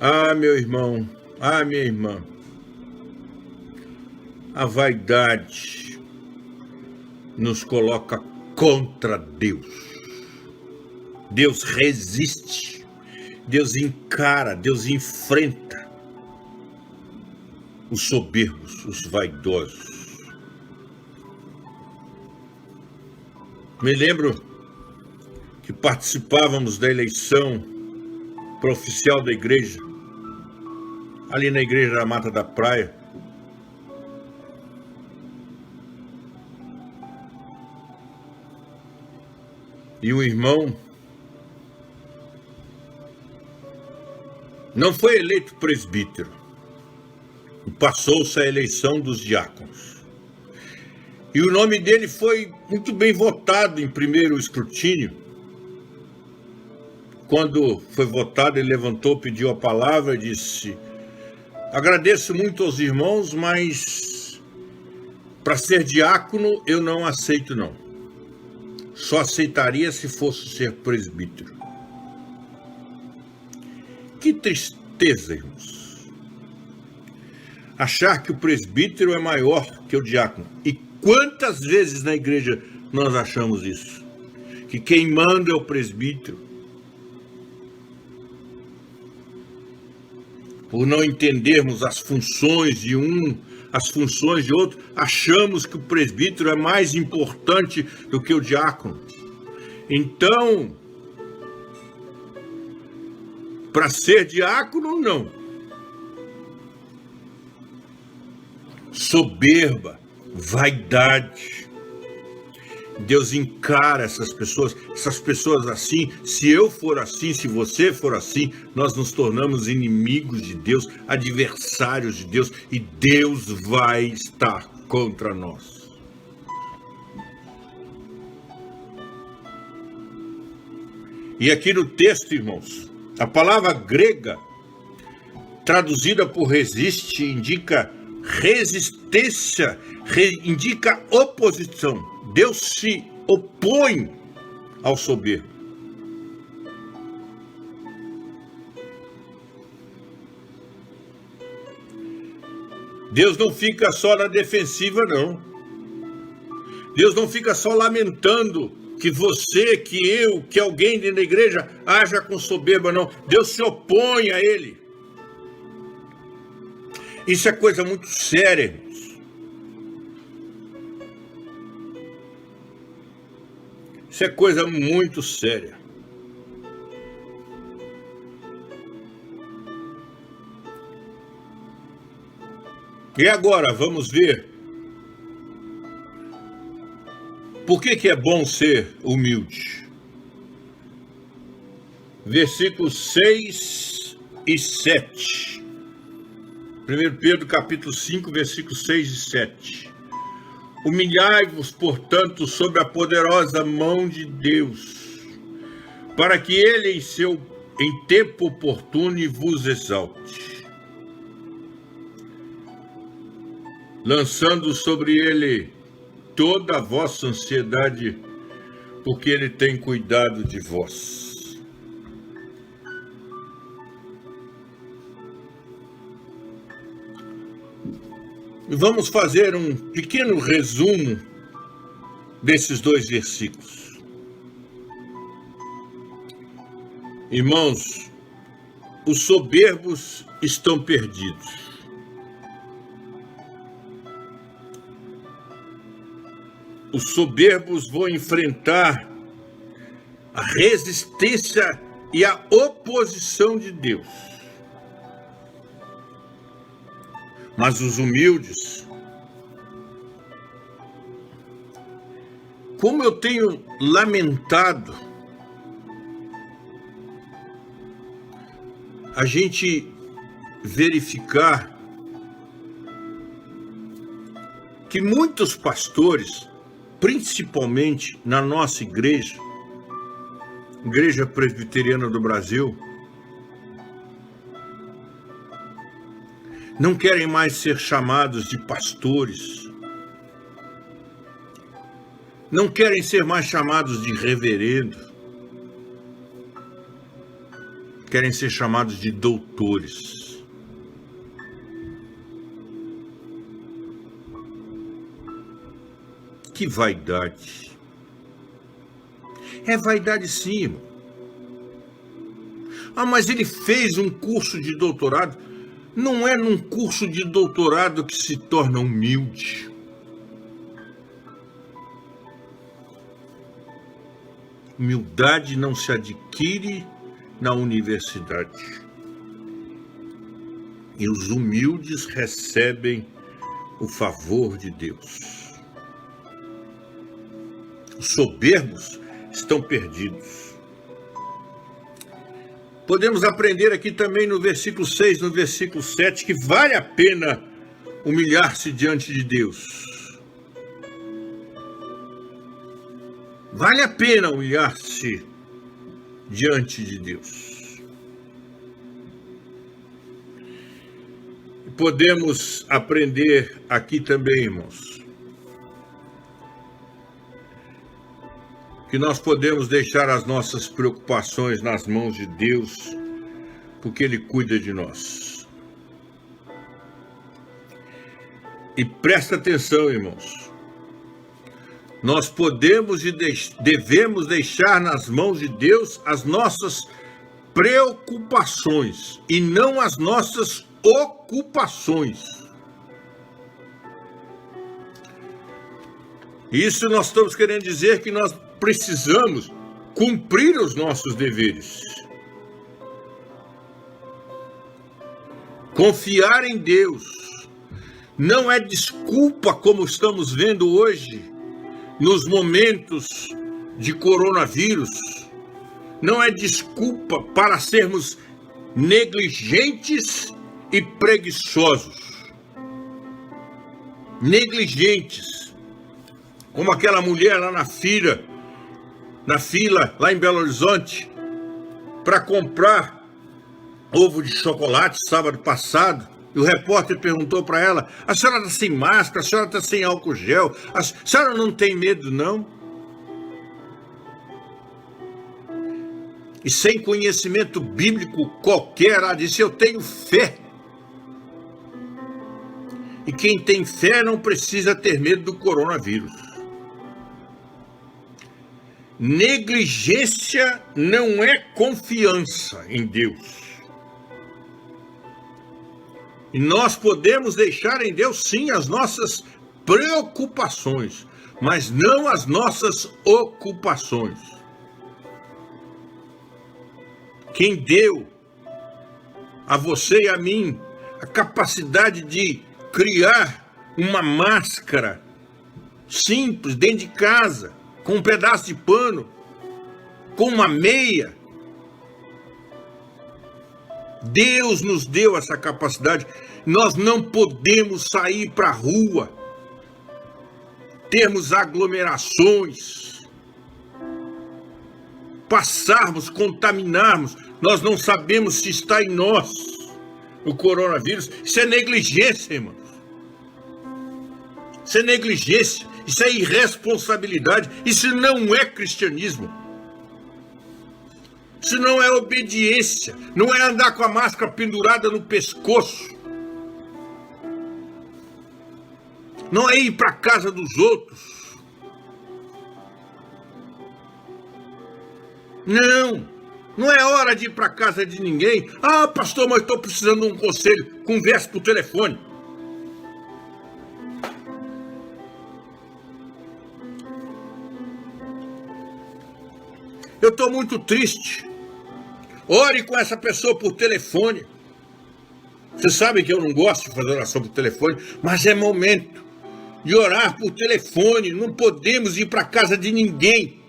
Ah, meu irmão, ah, minha irmã, a vaidade nos coloca contra Deus. Deus resiste. Deus encara, Deus enfrenta os soberbos, os vaidosos. Me lembro que participávamos da eleição para oficial da igreja, ali na igreja da Mata da Praia. E um irmão não foi eleito presbítero. Passou-se a eleição dos diáconos. E o nome dele foi muito bem votado em primeiro escrutínio. Quando foi votado, ele levantou, pediu a palavra e disse: agradeço muito aos irmãos, mas para ser diácono eu não aceito, não. Só aceitaria se fosse ser presbítero. Que tristeza, irmãos. Achar que o presbítero é maior que o diácono. E quantas vezes na igreja nós achamos isso? Que quem manda é o presbítero. Por não entendermos as funções de um, as funções de outro, achamos que o presbítero é mais importante do que o diácono. Então, para ser diácono, não. Soberba, vaidade. Deus encara essas pessoas assim. Se eu for assim, se você for assim, nós nos tornamos inimigos de Deus, adversários de Deus, e Deus vai estar contra nós. E aqui no texto, irmãos, a palavra grega, traduzida por resiste, indica resistência, indica oposição. Deus se opõe ao soberbo. Deus não fica só na defensiva, não. Deus não fica só lamentando que você, que eu, que alguém dentro da igreja haja com soberba, não. Deus se opõe a ele. Isso é coisa muito séria, irmãos. Isso é coisa muito séria. E agora vamos ver por que é bom ser humilde. Versículos 6 e 7. 1 Pedro capítulo 5, versículos 6 e 7. Humilhai-vos, portanto, sob a poderosa mão de Deus, para que ele em tempo oportuno vos exalte, lançando sobre ele toda a vossa ansiedade, porque ele tem cuidado de vós. Vamos fazer um pequeno resumo desses dois versículos. Irmãos, os soberbos estão perdidos. Os soberbos vão enfrentar a resistência e a oposição de Deus. Mas os humildes, como eu tenho lamentado, a gente verificar que muitos pastores, principalmente na nossa igreja, Igreja Presbiteriana do Brasil, não querem mais ser chamados de pastores, não querem ser mais chamados de reverendo, querem ser chamados de doutores. Que vaidade! É vaidade sim, irmão. Ah, mas ele fez um curso de doutorado. Não é num curso de doutorado que se torna humilde. Humildade não se adquire na universidade. E os humildes recebem o favor de Deus. Os soberbos estão perdidos. Podemos aprender aqui também no versículo 6, no versículo 7, que vale a pena humilhar-se diante de Deus. Vale a pena humilhar-se diante de Deus. Podemos aprender aqui também, irmãos, que nós podemos deixar as nossas preocupações nas mãos de Deus, porque Ele cuida de nós. E presta atenção, irmãos, nós podemos e devemos deixar nas mãos de Deus as nossas preocupações e não as nossas ocupações. Isso nós estamos querendo dizer que nós precisamos cumprir os nossos deveres. Confiar em Deus não é desculpa, como estamos vendo hoje, nos momentos de coronavírus. Não é desculpa para sermos negligentes e preguiçosos. Negligentes, como aquela mulher lá na fila, lá em Belo Horizonte, para comprar ovo de chocolate sábado passado, e o repórter perguntou para ela: a senhora está sem máscara, a senhora está sem álcool gel, a senhora não tem medo, não? E sem conhecimento bíblico qualquer, ela disse: eu tenho fé. E quem tem fé não precisa ter medo do coronavírus. Negligência não é confiança em Deus. E nós podemos deixar em Deus, sim, as nossas preocupações, mas não as nossas ocupações. Quem deu a você e a mim a capacidade de criar uma máscara simples dentro de casa, com um pedaço de pano, com uma meia. Deus nos deu essa capacidade. Nós não podemos sair para a rua, termos aglomerações, passarmos, contaminarmos. Nós não sabemos se está em nós o coronavírus. Isso é negligência, irmãos. Isso é negligência. Isso é irresponsabilidade. Isso não é cristianismo. Isso não é obediência. Não é andar com a máscara pendurada no pescoço. Não é ir para a casa dos outros. Não é hora de ir para a casa de ninguém. Ah, pastor, mas estou precisando de um conselho. Converse por telefone. Eu estou muito triste. Ore com essa pessoa por telefone. Vocês sabem que eu não gosto de fazer oração por telefone, mas é momento de orar por telefone. Não podemos ir para a casa de ninguém.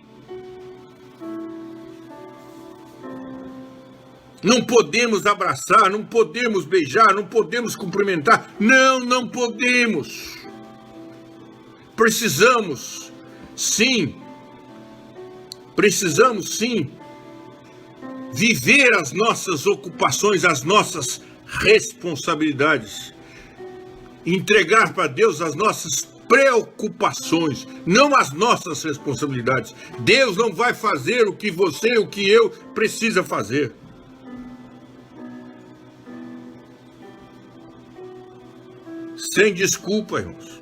Não podemos abraçar, não podemos beijar, não podemos cumprimentar. Não podemos. Precisamos sim, viver as nossas ocupações, as nossas responsabilidades. Entregar para Deus as nossas preocupações, não as nossas responsabilidades. Deus não vai fazer o que você, o que eu precisa fazer. Sem desculpa, irmãos.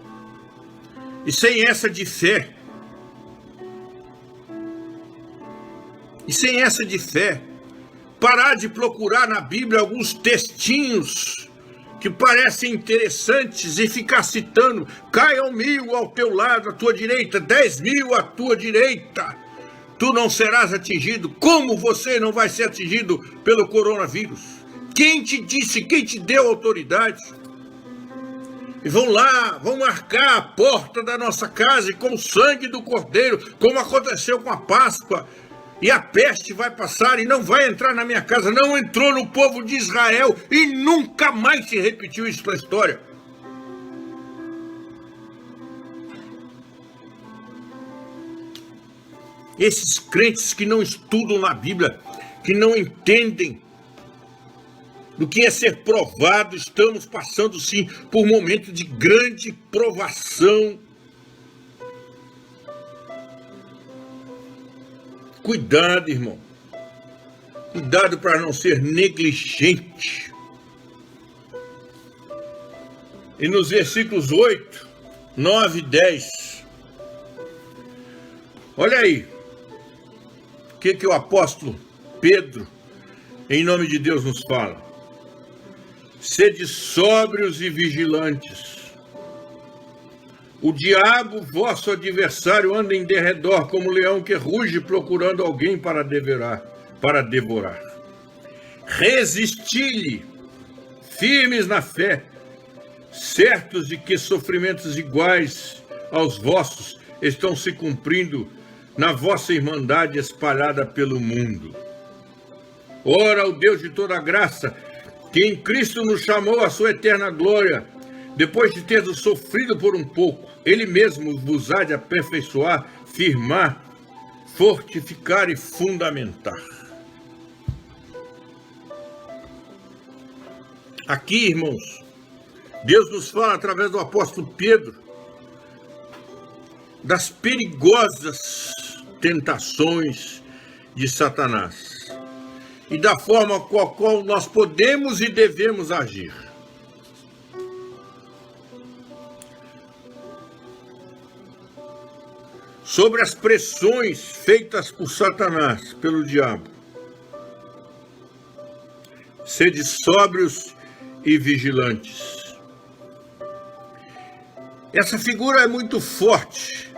E sem essa de fé. Parar de procurar na Bíblia alguns textinhos que parecem interessantes e ficar citando: caiam 1000 ao teu lado, à tua direita, 10.000 à tua direita. Tu não serás atingido. Como você não vai ser atingido pelo coronavírus? Quem te disse? Quem te deu autoridade? E vão lá, vão marcar a porta da nossa casa com o sangue do Cordeiro, como aconteceu com a Páscoa. E a peste vai passar e não vai entrar na minha casa. Não entrou no povo de Israel e nunca mais se repetiu isso na história. Esses crentes que não estudam na Bíblia, que não entendem do que é ser provado, estamos passando sim por um momento de grande provação. Cuidado, irmão. Cuidado para não ser negligente. E nos versículos 8, 9 e 10. Olha aí. O que o apóstolo Pedro, em nome de Deus, nos fala. Sede sóbrios e vigilantes. O diabo, vosso adversário, anda em derredor como leão que ruge procurando alguém para devorar. Resisti-lhe, firmes na fé, certos de que sofrimentos iguais aos vossos estão se cumprindo na vossa irmandade espalhada pelo mundo. Ora, o Deus de toda graça, que em Cristo nos chamou à sua eterna glória, depois de ter sofrido por um pouco, Ele mesmo vos há de aperfeiçoar, firmar, fortificar e fundamentar. Aqui, irmãos, Deus nos fala através do apóstolo Pedro das perigosas tentações de Satanás e da forma com a qual nós podemos e devemos agir. Sobre as pressões feitas por Satanás, pelo diabo. Sede sóbrios e vigilantes. Essa figura é muito forte.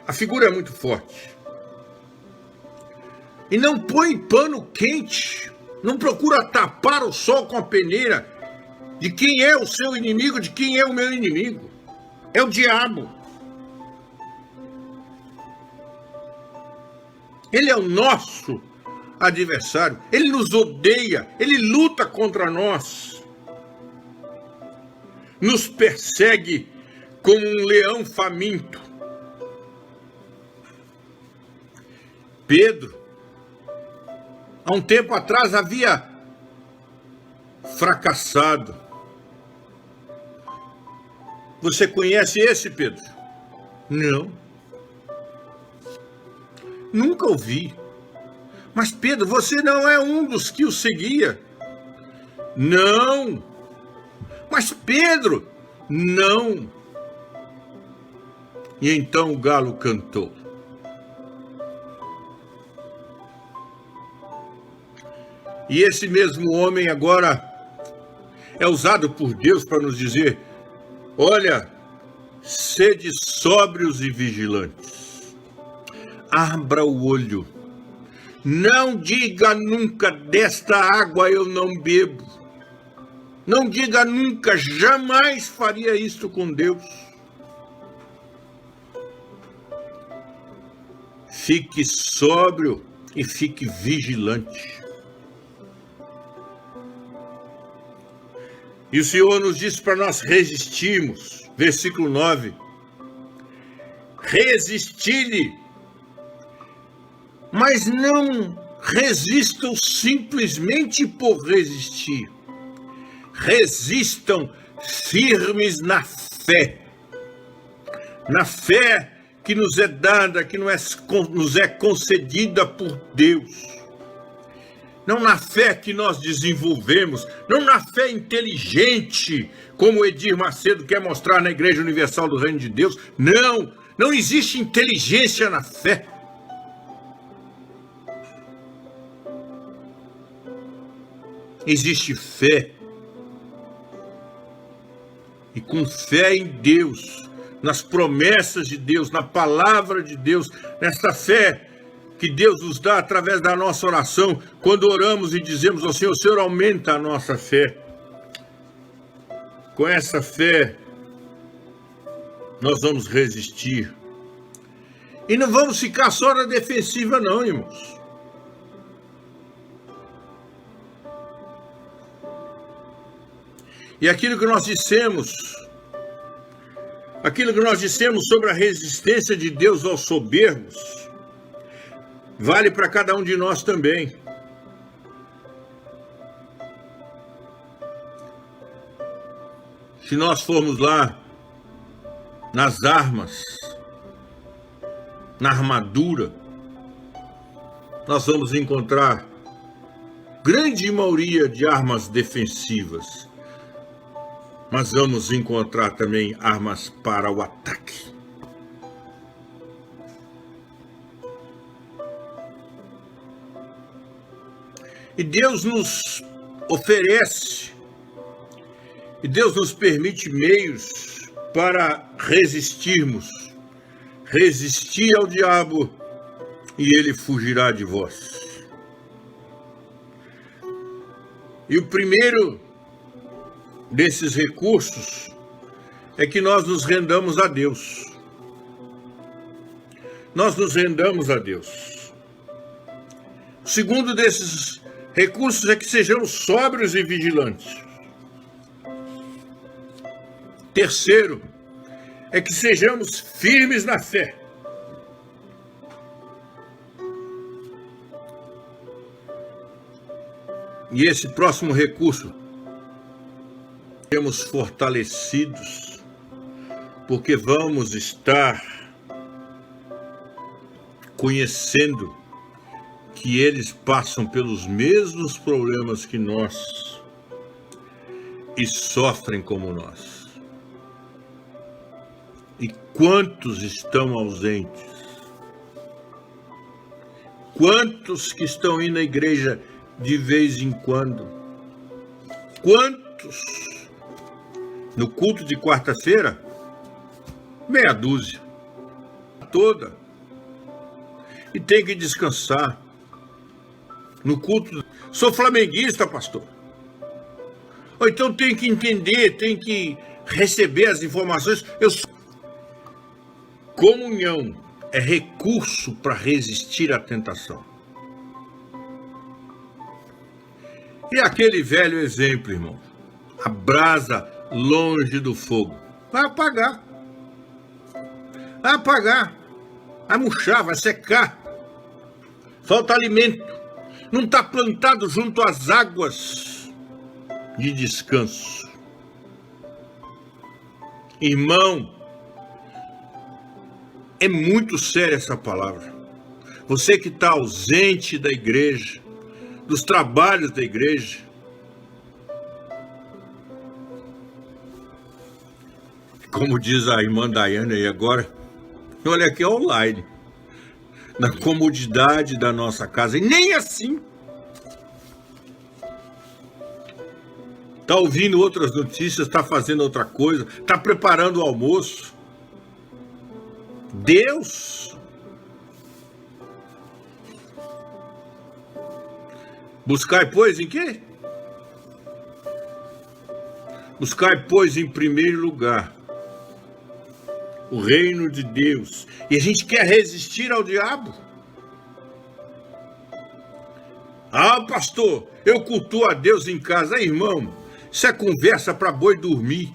A figura é muito forte. E não põe pano quente. Não procura tapar o sol com a peneira. De quem é o seu inimigo, de quem é o meu inimigo? É o diabo. Ele é o nosso adversário. Ele nos odeia. Ele luta contra nós. Nos persegue como um leão faminto. Pedro, há um tempo atrás, havia fracassado. Você conhece esse Pedro? Não. Nunca ouvi. Mas Pedro, você não é um dos que o seguia? Não. Mas Pedro, não. E então o galo cantou. E esse mesmo homem agora é usado por Deus para nos dizer: olha, sede sóbrios e vigilantes. Abra o olho. Não diga nunca, desta água eu não bebo. Não diga nunca, jamais faria isto com Deus. Fique sóbrio e fique vigilante. E o Senhor nos disse para nós resistirmos. Versículo 9. Resisti-lhe, mas não resistam simplesmente por resistir. Resistam firmes na fé. Na fé que nos é dada, que nos é concedida por Deus. Não na fé que nós desenvolvemos, não na fé inteligente, como o Edir Macedo quer mostrar na Igreja Universal do Reino de Deus. Não, não existe inteligência na fé. Existe fé. E com fé em Deus, nas promessas de Deus, na palavra de Deus, nessa fé que Deus nos dá através da nossa oração, quando oramos e dizemos ao Senhor: Senhor, aumenta a nossa fé. Com essa fé, nós vamos resistir. E não vamos ficar só na defensiva não, irmãos. E aquilo que nós dissemos sobre a resistência de Deus aos soberbos, vale para cada um de nós também. Se nós formos lá nas armas, na armadura, nós vamos encontrar grande maioria de armas defensivas, mas vamos encontrar também armas para o ataque. E Deus nos oferece, e Deus nos permite meios para resistirmos. Resistir ao diabo e ele fugirá de vós. E o primeiro desses recursos é que nós nos rendamos a Deus. Nós nos rendamos a Deus. O segundo desses recursos é que sejamos sóbrios e vigilantes. Terceiro, é que sejamos firmes na fé. E esse próximo recurso, seremos fortalecidos, porque vamos estar conhecendo que eles passam pelos mesmos problemas que nós e sofrem como nós. E quantos estão ausentes? Quantos que estão indo à igreja de vez em quando? Quantos? No culto de quarta-feira, meia dúzia. Toda. E tem que descansar. No culto, sou flamenguista, pastor. Ou então tem que entender, tem que receber as informações. Comunhão é recurso para resistir à tentação. E aquele velho exemplo, irmão, a brasa longe do fogo, vai apagar. Vai apagar, vai murchar, vai secar. Falta alimento. Não está plantado junto às águas de descanso. Irmão, é muito séria essa palavra. Você que está ausente da igreja, dos trabalhos da igreja, como diz a irmã Daiane aí agora, olha aqui online, na comodidade da nossa casa, e nem assim. Está ouvindo outras notícias, está fazendo outra coisa, está preparando o almoço. Deus. Buscai, pois, em quê? Buscai, pois, em primeiro lugar o reino de Deus. E a gente quer resistir ao diabo. Ah, pastor, eu cultuo a Deus em casa. Irmão, isso é conversa para boi dormir.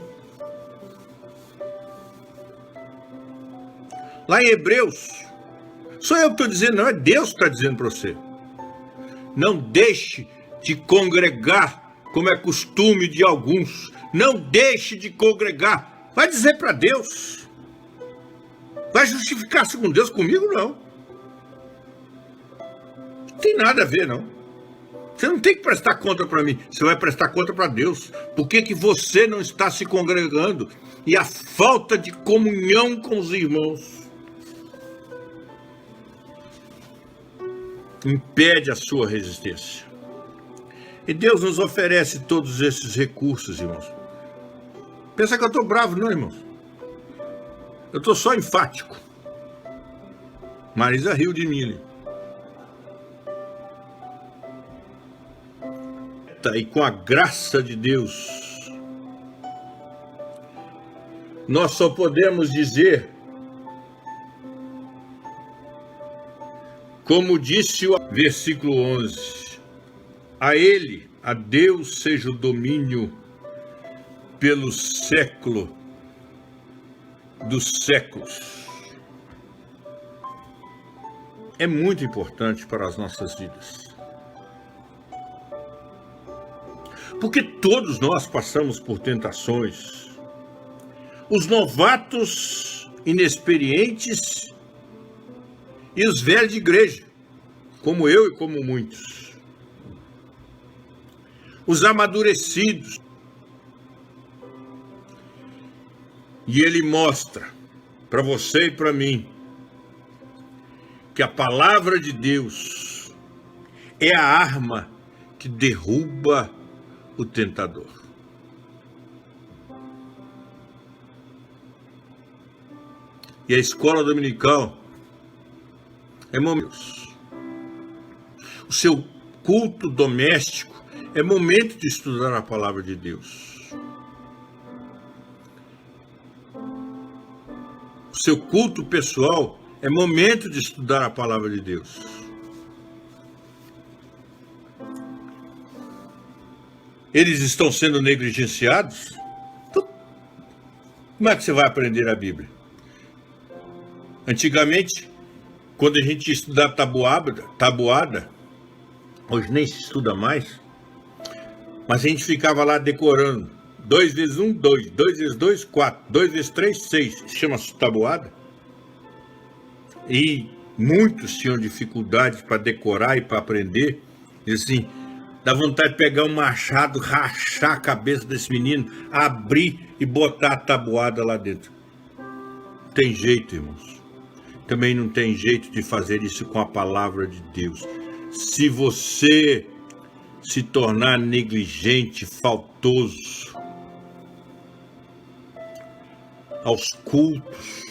Lá em Hebreus, sou eu que estou dizendo, não é Deus que está dizendo para você. Não deixe de congregar, como é costume de alguns. Não deixe de congregar. Vai dizer para Deus. Vai justificar-se com Deus, comigo não. Não tem nada a ver, não. Você não tem que prestar conta para mim. Você vai prestar conta para Deus. Por que você não está se congregando? E a falta de comunhão com os irmãos impede a sua resistência. E Deus nos oferece todos esses recursos, irmãos. Pensa que eu estou bravo, não, irmãos. Eu estou só enfático. Marisa riu de mim ali. E com a graça de Deus, nós só podemos dizer, como disse o versículo 11, a Ele, a Deus, seja o domínio pelo século dos séculos. É muito importante para as nossas vidas. Porque todos nós passamos por tentações. Os novatos inexperientes e os velhos de igreja, como eu e como muitos. Os amadurecidos. E ele mostra para você e para mim que a palavra de Deus é a arma que derruba o tentador. E a escola dominical é momento. O seu culto doméstico é momento de estudar a palavra de Deus. O seu culto pessoal é momento de estudar a palavra de Deus. Eles estão sendo negligenciados? Como é que você vai aprender a Bíblia? Antigamente, quando a gente ia estudar tabuada, hoje nem se estuda mais, mas a gente ficava lá decorando. 2 vezes 1, 2. 2 vezes 2, 4. 2 vezes 3, 6. Chama-se tabuada. E muitos tinham dificuldade para decorar e para aprender. E assim, dá vontade de pegar um machado, rachar a cabeça desse menino, abrir e botar a tabuada lá dentro. Não tem jeito, irmãos. Também não tem jeito de fazer isso com a palavra de Deus. Se você se tornar negligente, faltoso aos cultos,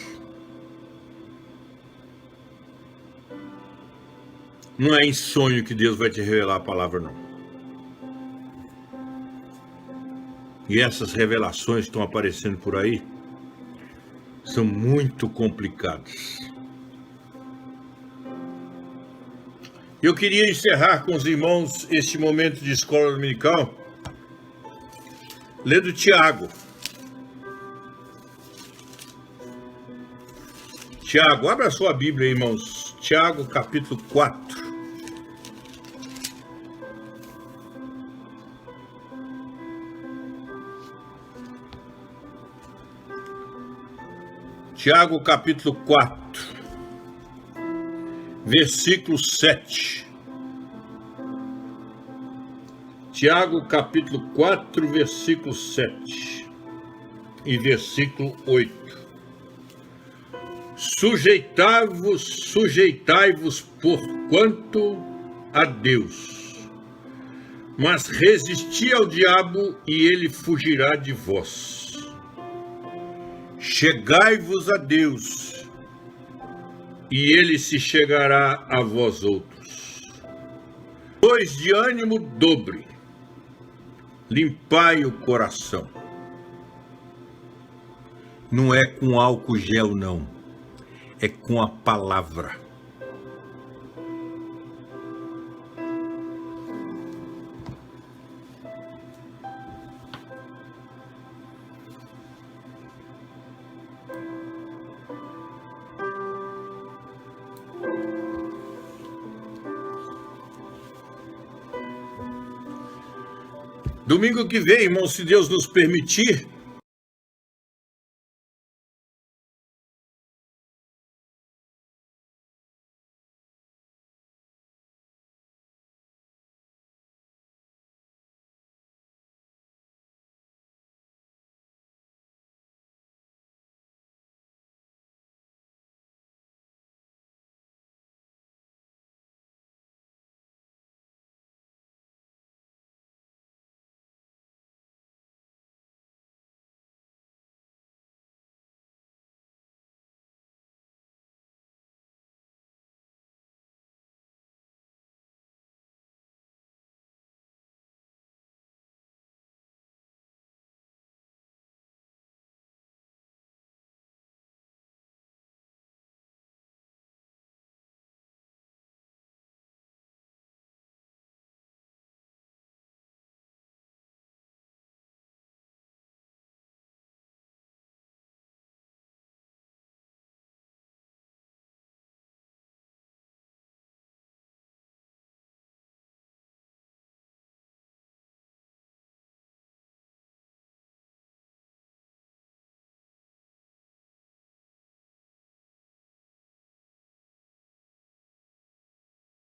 não é em sonho que Deus vai te revelar a palavra, não. E essas revelações que estão aparecendo por aí são muito complicadas. Eu queria encerrar com os irmãos este momento de escola dominical lendo Tiago. Tiago, abra a sua Bíblia, irmãos. Tiago, capítulo 4. Tiago, capítulo 4, versículo 7. Tiago, capítulo 4, versículo 7 e versículo 8. Sujeitai-vos por quanto a Deus, mas resisti ao diabo e ele fugirá de vós. Chegai-vos a Deus, e ele se chegará a vós outros. Sois de ânimo dobre, limpai o coração. Não é com álcool gel, não. É com a palavra. Domingo que vem, irmão, se Deus nos permitir,